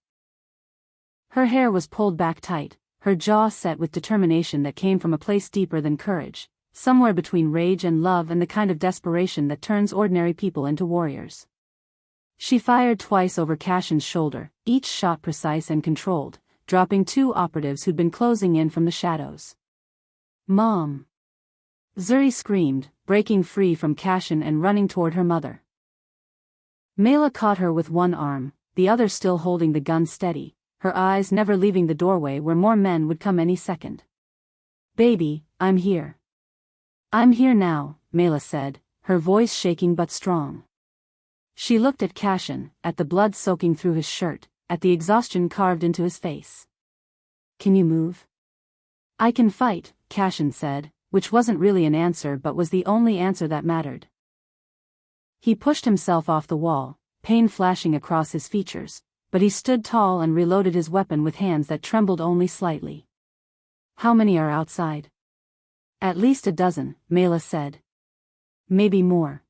Her hair was pulled back tight, her jaw set with determination that came from a place deeper than courage, somewhere between rage and love and the kind of desperation that turns ordinary people into warriors. She fired twice over Cashin's shoulder, each shot precise and controlled, dropping 2 operatives who'd been closing in from the shadows. "Mom!" Zuri screamed, breaking free from Cashin and running toward her mother. Mela caught her with one arm, the other still holding the gun steady, her eyes never leaving the doorway where more men would come any second. "Baby, I'm here. I'm here now," Mela said, her voice shaking but strong. She looked at Cashin, at the blood soaking through his shirt, at the exhaustion carved into his face. "Can you move?" "I can fight," Cashin said, which wasn't really an answer but was the only answer that mattered. He pushed himself off the wall, pain flashing across his features, but he stood tall and reloaded his weapon with hands that trembled only slightly. "How many are outside?" "At least a dozen," Mela said. "Maybe more.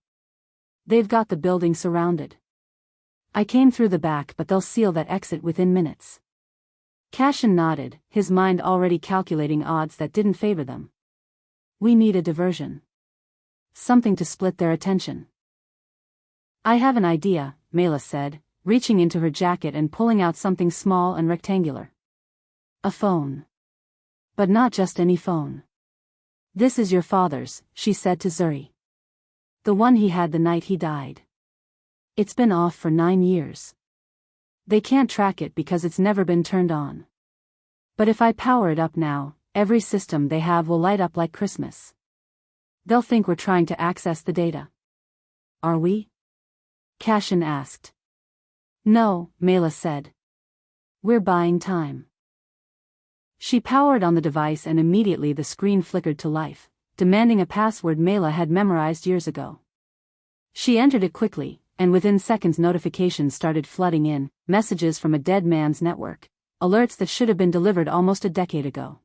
They've got the building surrounded. I came through the back but they'll seal that exit within minutes." Cashin nodded, his mind already calculating odds that didn't favor them. "We need a diversion. Something to split their attention." "I have an idea," Mela said, reaching into her jacket and pulling out something small and rectangular. "A phone. But not just any phone. This is your father's," she said to Zuri. "The one he had the night he died. It's been off for 9 years. They can't track it because it's never been turned on. But if I power it up now, every system they have will light up like Christmas. They'll think we're trying to access the data." "Are we?" Cashin asked. "No," Mela said. "We're buying time." She powered on the device and immediately the screen flickered to life, demanding a password Mela had memorized years ago. She entered it quickly, and within seconds notifications started flooding in, messages from a dead man's network, alerts that should have been delivered almost a decade ago.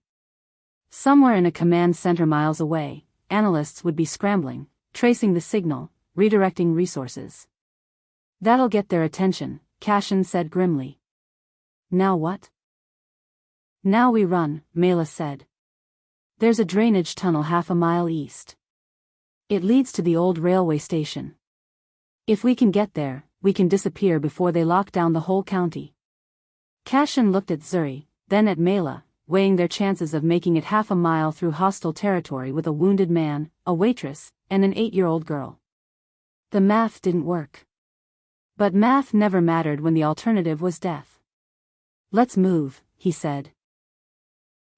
Somewhere in a command center miles away, analysts would be scrambling, tracing the signal, redirecting resources. "That'll get their attention," Cashin said grimly. "Now what?" "Now we run," Mela said. "There's a drainage tunnel half a mile east. It leads to the old railway station. If we can get there, we can disappear before they lock down the whole county." Cashin looked at Zuri, then at Mela, weighing their chances of making it half a mile through hostile territory with a wounded man, a waitress, and an 8-year-old girl. The math didn't work. But math never mattered when the alternative was death. "Let's move," he said.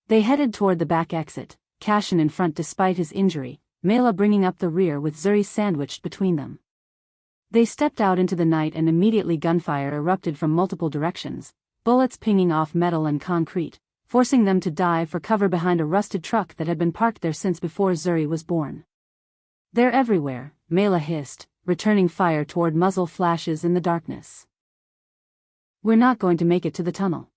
They headed toward the back exit, Cashin in front despite his injury, Mela bringing up the rear with Zuri sandwiched between them. They stepped out into the night and immediately gunfire erupted from multiple directions, bullets pinging off metal and concrete, forcing them to dive for cover behind a rusted truck that had been parked there since before Zuri was born. "They're everywhere," Mela hissed, returning fire toward muzzle flashes in the darkness. "We're not going to make it to the tunnel."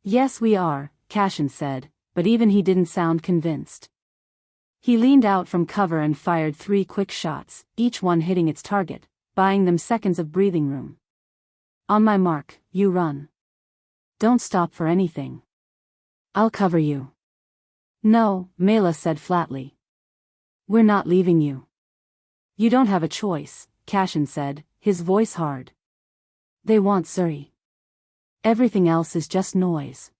"Yes we are," Cashin said, but even he didn't sound convinced. He leaned out from cover and fired 3 quick shots, each one hitting its target, buying them seconds of breathing room. "On my mark, you run. Don't stop for anything. I'll cover you." "No," Mela said flatly. "We're not leaving you." "You don't have a choice," Cashin said, his voice hard. "They want Zuri. Everything else is just noise.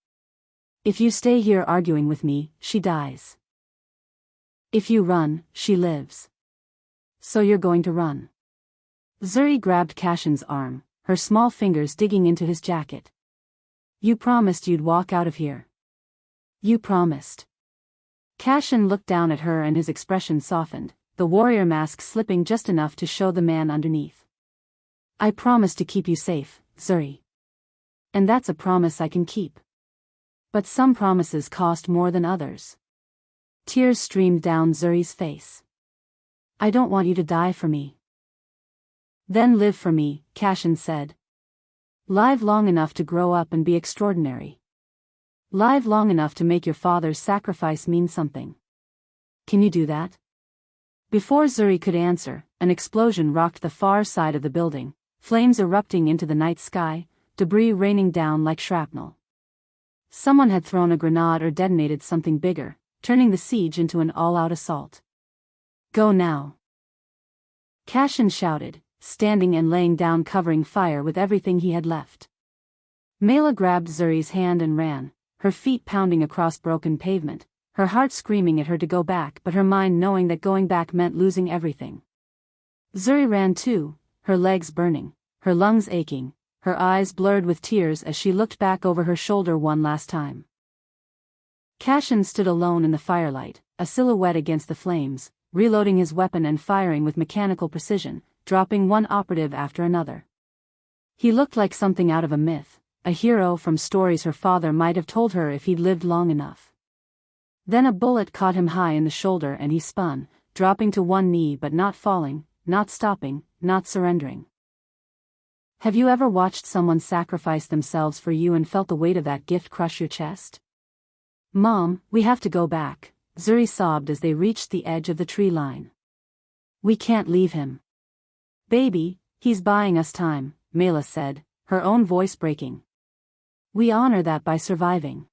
If you stay here arguing with me, she dies. If you run, she lives. So you're going to run." Zuri grabbed Cashin's arm, her small fingers digging into his jacket. "You promised you'd walk out of here. You promised." Cashin looked down at her and his expression softened, the warrior mask slipping just enough to show the man underneath. "I promised to keep you safe, Zuri. And that's a promise I can keep. But some promises cost more than others." Tears streamed down Zuri's face. "I don't want you to die for me." "Then live for me," Cashin said. "Live long enough to grow up and be extraordinary. Live long enough to make your father's sacrifice mean something. Can you do that?" Before Zuri could answer, an explosion rocked the far side of the building, flames erupting into the night sky, debris raining down like shrapnel. Someone had thrown a grenade or detonated something bigger, turning the siege into an all-out assault. "Go now," Cashin shouted, standing and laying down covering fire with everything he had left. Mela grabbed Zuri's hand and ran, her feet pounding across broken pavement, her heart screaming at her to go back but her mind knowing that going back meant losing everything. Zuri ran too, her legs burning, her lungs aching, her eyes blurred with tears as she looked back over her shoulder one last time. Cashin stood alone in the firelight, a silhouette against the flames, reloading his weapon and firing with mechanical precision, dropping one operative after another. He looked like something out of a myth, a hero from stories her father might have told her if he'd lived long enough. Then a bullet caught him high in the shoulder and he spun, dropping to one knee but not falling, not stopping, not surrendering. Have you ever watched someone sacrifice themselves for you and felt the weight of that gift crush your chest? "Mom, we have to go back," Zuri sobbed as they reached the edge of the tree line. "We can't leave him." "Baby, he's buying us time," Mela said, her own voice breaking. "We honor that by surviving.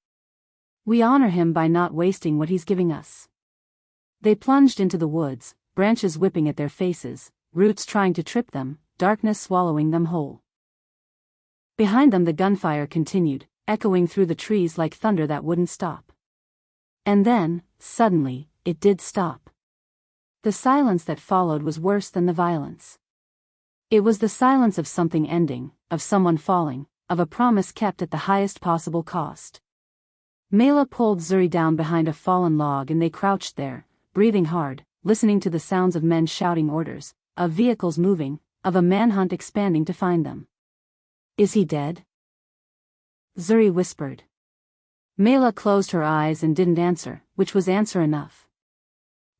We honor him by not wasting what he's giving us." They plunged into the woods, branches whipping at their faces, roots trying to trip them, darkness swallowing them whole. Behind them the gunfire continued, echoing through the trees like thunder that wouldn't stop. And then, suddenly, it did stop. The silence that followed was worse than the violence. It was the silence of something ending, of someone falling, of a promise kept at the highest possible cost. Mela pulled Zuri down behind a fallen log and they crouched there, breathing hard, listening to the sounds of men shouting orders, of vehicles moving, of a manhunt expanding to find them. "Is he dead?" Zuri whispered. Mela closed her eyes and didn't answer, which was answer enough.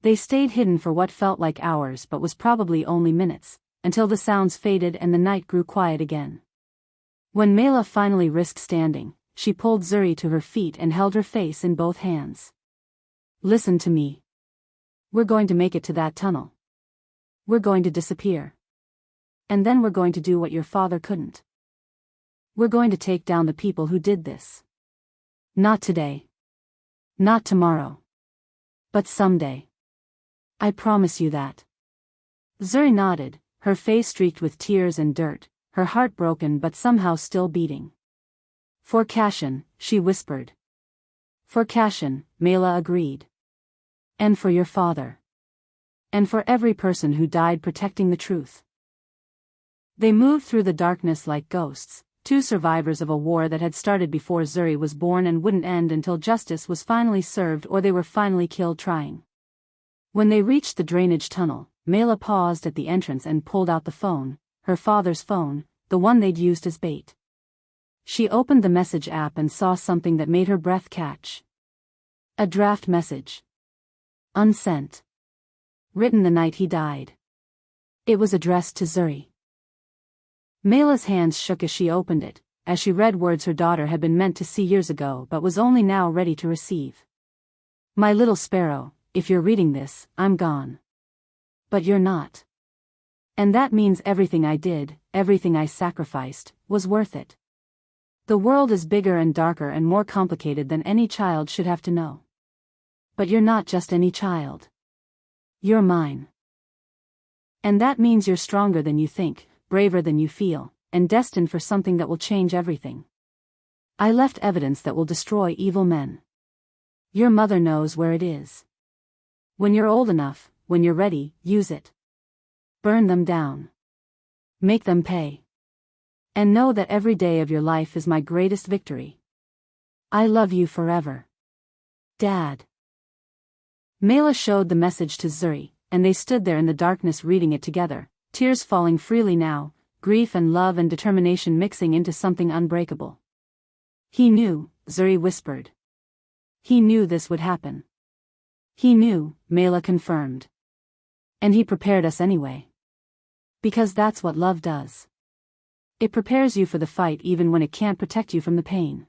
They stayed hidden for what felt like hours but was probably only minutes, until the sounds faded and the night grew quiet again. When Mela finally risked standing, she pulled Zuri to her feet and held her face in both hands. "Listen to me. We're going to make it to that tunnel. We're going to disappear. And then we're going to do what your father couldn't. We're going to take down the people who did this. Not today. Not tomorrow. But someday. I promise you that." Zuri nodded, her face streaked with tears and dirt, her heart broken but somehow still beating. "For Cashin," she whispered. "For Cashin," Mela agreed. "And for your father. And for every person who died protecting the truth." They moved through the darkness like ghosts, two survivors of a war that had started before Zuri was born and wouldn't end until justice was finally served or they were finally killed trying. When they reached the drainage tunnel, Mela paused at the entrance and pulled out the phone, her father's phone, the one they'd used as bait. She opened the message app and saw something that made her breath catch. A draft message. Unsent. Written the night he died. It was addressed to Zuri. Mela's hands shook as she opened it, as she read words her daughter had been meant to see years ago but was only now ready to receive. My little sparrow, if you're reading this, I'm gone. But you're not. And that means everything I did, everything I sacrificed, was worth it. The world is bigger and darker and more complicated than any child should have to know. But you're not just any child. You're mine. And that means you're stronger than you think, braver than you feel, and destined for something that will change everything. I left evidence that will destroy evil men. Your mother knows where it is. When you're old enough, when you're ready, use it. Burn them down. Make them pay. And know that every day of your life is my greatest victory. I love you forever. Dad. Mela showed the message to Zuri, and they stood there in the darkness reading it together, tears falling freely now, grief and love and determination mixing into something unbreakable. He knew, Zuri whispered. He knew this would happen. He knew, Mela confirmed. And he prepared us anyway. Because that's what love does. It prepares you for the fight even when it can't protect you from the pain.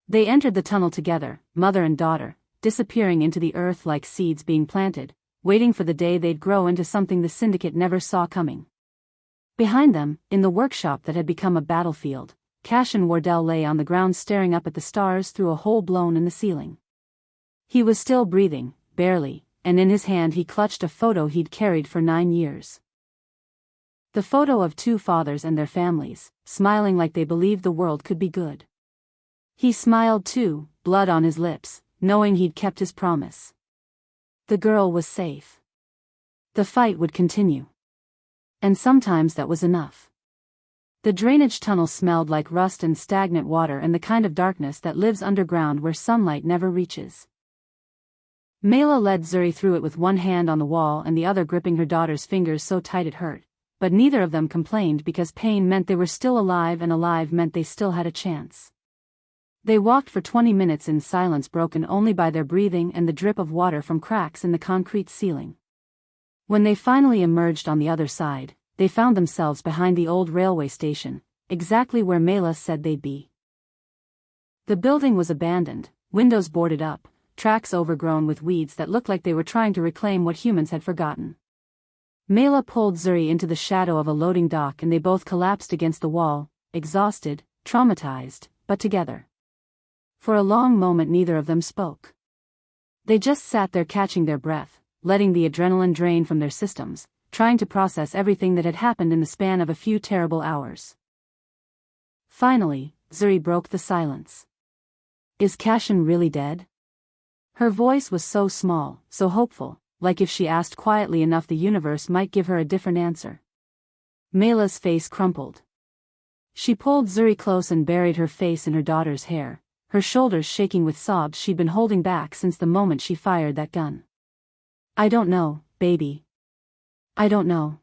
They entered the tunnel together, mother and daughter, disappearing into the earth like seeds being planted, waiting for the day they'd grow into something the syndicate never saw coming. Behind them, in the workshop that had become a battlefield, Cassian Wardell lay on the ground staring up at the stars through a hole blown in the ceiling. He was still breathing, barely, and in his hand he clutched a photo he'd carried for 9 years. The photo of 2 fathers and their families, smiling like they believed the world could be good. He smiled too, blood on his lips, knowing he'd kept his promise. The girl was safe. The fight would continue. And sometimes that was enough. The drainage tunnel smelled like rust and stagnant water and the kind of darkness that lives underground where sunlight never reaches. Mela led Zuri through it with one hand on the wall and the other gripping her daughter's fingers so tight it hurt, but neither of them complained because pain meant they were still alive and alive meant they still had a chance. They walked for 20 minutes in silence broken only by their breathing and the drip of water from cracks in the concrete ceiling. When they finally emerged on the other side, they found themselves behind the old railway station, exactly where Mela said they'd be. The building was abandoned, windows boarded up, tracks overgrown with weeds that looked like they were trying to reclaim what humans had forgotten. Mela pulled Zuri into the shadow of a loading dock and they both collapsed against the wall, exhausted, traumatized, but together. For a long moment neither of them spoke. They just sat there catching their breath, letting the adrenaline drain from their systems, trying to process everything that had happened in the span of a few terrible hours. Finally, Zuri broke the silence. Is Cassian really dead? Her voice was so small, so hopeful, like if she asked quietly enough the universe might give her a different answer. Mela's face crumpled. She pulled Zuri close and buried her face in her daughter's hair, her shoulders shaking with sobs she'd been holding back since the moment she fired that gun. I don't know, baby. I don't know.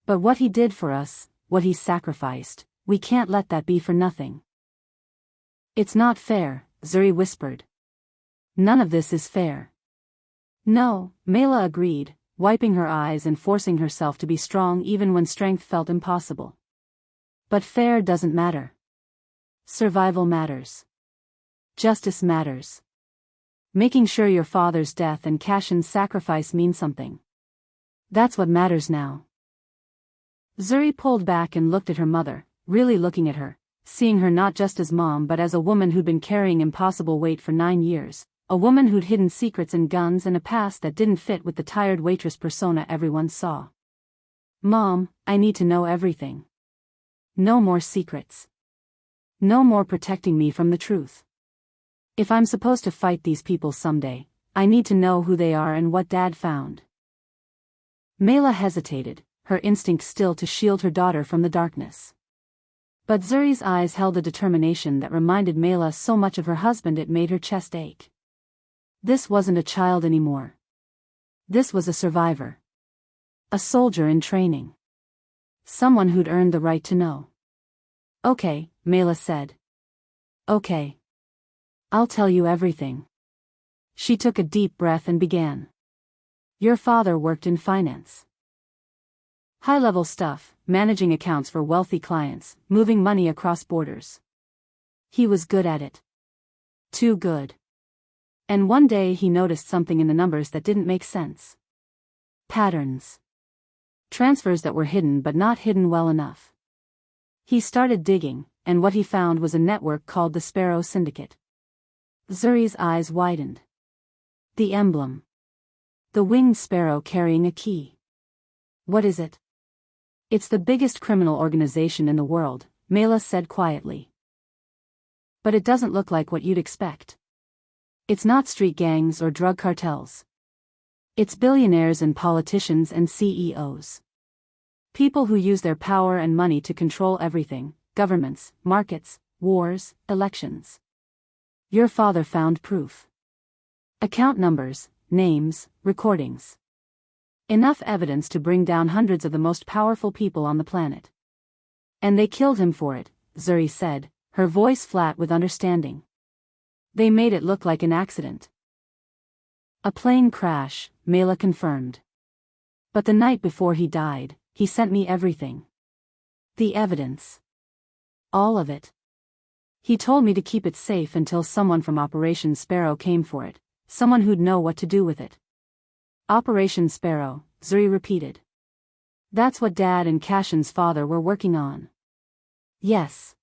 But what he did for us, what he sacrificed, we can't let that be for nothing. It's not fair, Zuri whispered. None of this is fair. No, Mela agreed, wiping her eyes and forcing herself to be strong even when strength felt impossible. But fair doesn't matter. Survival matters. Justice matters. Making sure your father's death and Cassian's sacrifice mean something. That's what matters now. Zuri pulled back and looked at her mother, really looking at her, seeing her not just as mom but as a woman who'd been carrying impossible weight for 9 years, a woman who'd hidden secrets and guns and a past that didn't fit with the tired waitress persona everyone saw. Mom, I need to know everything. No more secrets. No more protecting me from the truth. If I'm supposed to fight these people someday, I need to know who they are and what Dad found. Mela hesitated, her instinct still to shield her daughter from the darkness. But Zuri's eyes held a determination that reminded Mela so much of her husband it made her chest ache. This wasn't a child anymore. This was a survivor. A soldier in training. Someone who'd earned the right to know. Okay, Mela said. Okay. I'll tell you everything. She took a deep breath and began. Your father worked in finance. High-level stuff, managing accounts for wealthy clients, moving money across borders. He was good at it. Too good. And one day he noticed something in the numbers that didn't make sense. Patterns. Transfers that were hidden but not hidden well enough. He started digging, and what he found was a network called the Sparrow Syndicate. Zuri's eyes widened. The emblem. The winged sparrow carrying a key. What is it? It's the biggest criminal organization in the world, Mela said quietly. But it doesn't look like what you'd expect. It's not street gangs or drug cartels. It's billionaires and politicians and CEOs. People who use their power and money to control everything: governments, markets, wars, elections. Your father found proof. Account numbers, names, recordings. Enough evidence to bring down hundreds of the most powerful people on the planet. And they killed him for it, Zuri said, her voice flat with understanding. They made it look like an accident. A plane crash, Mela confirmed. But the night before he died, he sent me everything. The evidence. All of it. He told me to keep it safe until someone from Operation Sparrow came for it, someone who'd know what to do with it. Operation Sparrow, Zuri repeated. That's what Dad and Cashin's father were working on. Yes.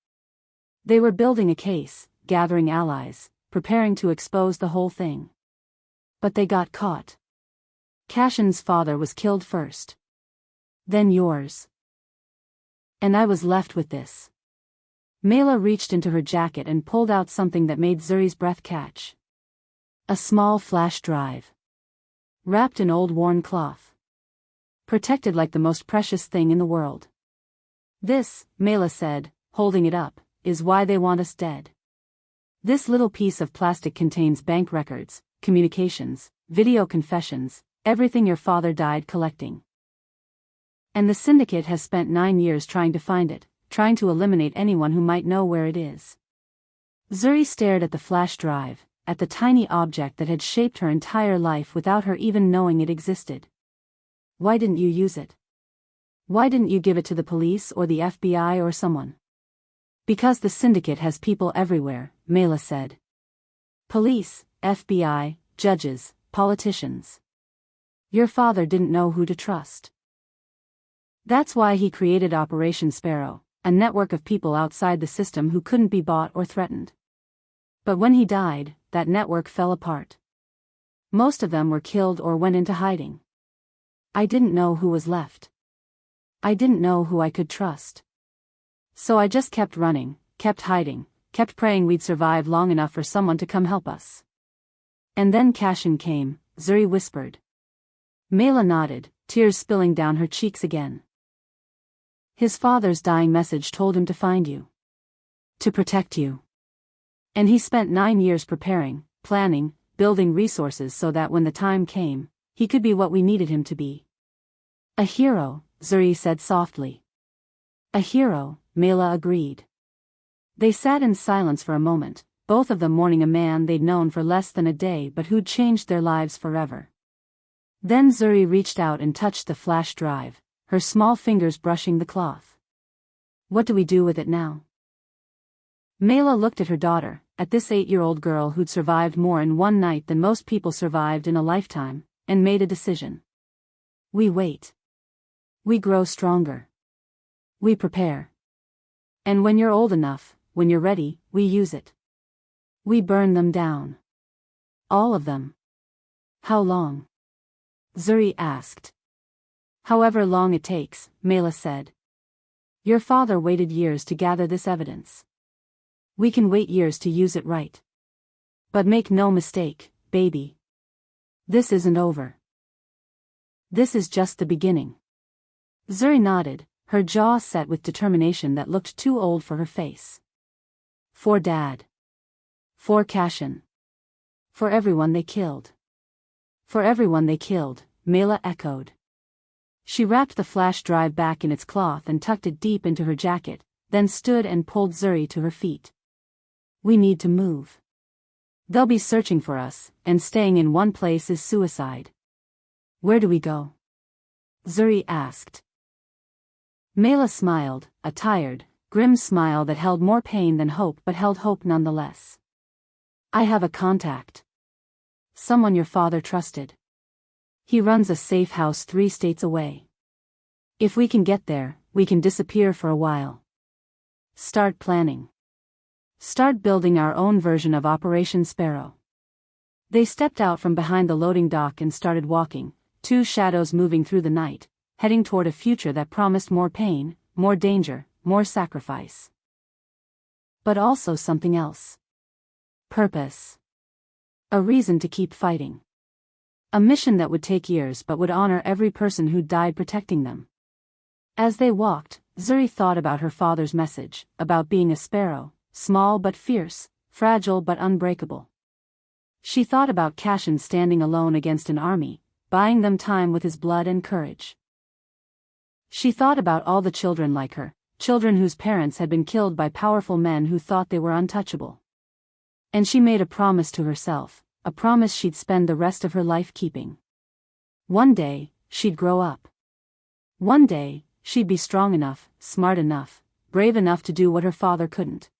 They were building a case, gathering allies, preparing to expose the whole thing. But they got caught. Cashin's father was killed first. Then yours. And I was left with this. Mela reached into her jacket and pulled out something that made Zuri's breath catch. A small flash drive. Wrapped in old worn cloth. Protected like the most precious thing in the world. This, Mela said, holding it up, is why they want us dead. This little piece of plastic contains bank records, communications, video confessions, everything your father died collecting. And the syndicate has spent 9 years trying to find it, trying to eliminate anyone who might know where it is. Zuri stared at the flash drive, at the tiny object that had shaped her entire life without her even knowing it existed. Why didn't you use it? Why didn't you give it to the police or the FBI or someone? Because the syndicate has people everywhere, Mela said. Police, FBI, judges, politicians. Your father didn't know who to trust. That's why he created Operation Sparrow, a network of people outside the system who couldn't be bought or threatened. But when he died, that network fell apart. Most of them were killed or went into hiding. I didn't know who was left. I didn't know who I could trust. So I just kept running, kept hiding, kept praying we'd survive long enough for someone to come help us. And then Cashin came, Zuri whispered. Mela nodded, tears spilling down her cheeks again. His father's dying message told him to find you. To protect you. And he spent 9 years preparing, planning, building resources so that when the time came, he could be what we needed him to be. A hero, Zuri said softly. A hero, Mela agreed. They sat in silence for a moment, both of them mourning a man they'd known for less than a day but who'd changed their lives forever. Then Zuri reached out and touched the flash drive, her small fingers brushing the cloth. What do we do with it now? Mela looked at her daughter, at this 8-year-old girl who'd survived more in one night than most people survived in a lifetime, and made a decision. We wait. We grow stronger. We prepare. And when you're old enough, when you're ready, we use it. We burn them down. All of them. How long? Zuri asked. However long it takes, Mela said. Your father waited years to gather this evidence. We can wait years to use it right. But make no mistake, baby. This isn't over. This is just the beginning. Zuri nodded, her jaw set with determination that looked too old for her face. For Dad. For Cashin. For everyone they killed. For everyone they killed, Mela echoed. She wrapped the flash drive back in its cloth and tucked it deep into her jacket, then stood and pulled Zuri to her feet. We need to move. They'll be searching for us, and staying in one place is suicide. Where do we go? Zuri asked. Mela smiled, a tired, grim smile that held more pain than hope but held hope nonetheless. I have a contact. Someone your father trusted. He runs a safe house 3 states away. If we can get there, we can disappear for a while. Start planning. Start building our own version of Operation Sparrow. They stepped out from behind the loading dock and started walking, 2 shadows moving through the night, heading toward a future that promised more pain, more danger, more sacrifice. But also something else. Purpose. A reason to keep fighting. A mission that would take years but would honor every person who died protecting them. As they walked, Zuri thought about her father's message, about being a sparrow, small but fierce, fragile but unbreakable. She thought about Cashin standing alone against an army, buying them time with his blood and courage. She thought about all the children like her, children whose parents had been killed by powerful men who thought they were untouchable. And she made a promise to herself, a promise she'd spend the rest of her life keeping. One day, she'd grow up. One day, she'd be strong enough, smart enough, brave enough to do what her father couldn't.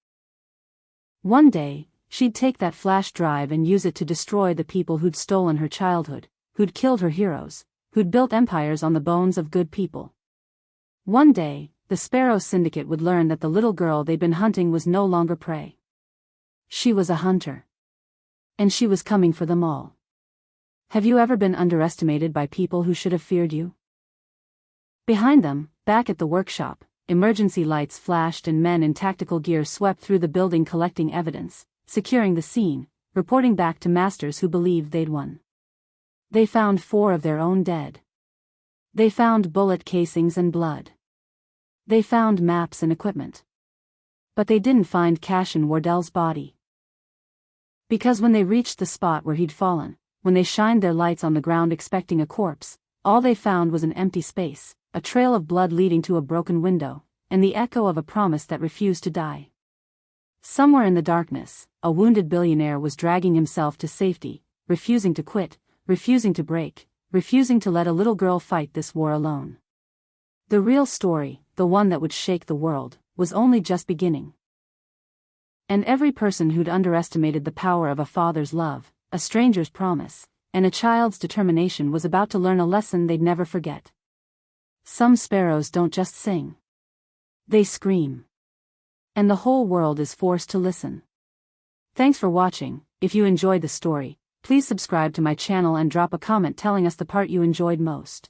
One day, she'd take that flash drive and use it to destroy the people who'd stolen her childhood, who'd killed her heroes, who'd built empires on the bones of good people. One day, the Sparrow Syndicate would learn that the little girl they'd been hunting was no longer prey. She was a hunter. And she was coming for them all. Have you ever been underestimated by people who should have feared you? Behind them, back at the workshop, emergency lights flashed and men in tactical gear swept through the building collecting evidence, securing the scene, reporting back to masters who believed they'd won. They found 4 of their own dead. They found bullet casings and blood. They found maps and equipment. But they didn't find Cashin Wardell's body. Because when they reached the spot where he'd fallen, when they shined their lights on the ground expecting a corpse, all they found was an empty space, a trail of blood leading to a broken window, and the echo of a promise that refused to die. Somewhere in the darkness, a wounded billionaire was dragging himself to safety, refusing to quit, refusing to break, refusing to let a little girl fight this war alone. The real story, the one that would shake the world, was only just beginning. And every person who'd underestimated the power of a father's love, a stranger's promise, and a child's determination was about to learn a lesson they'd never forget. Some sparrows don't just sing. They scream. And the whole world is forced to listen. Thanks for watching. If you enjoyed the story, please subscribe to my channel and drop a comment telling us the part you enjoyed most.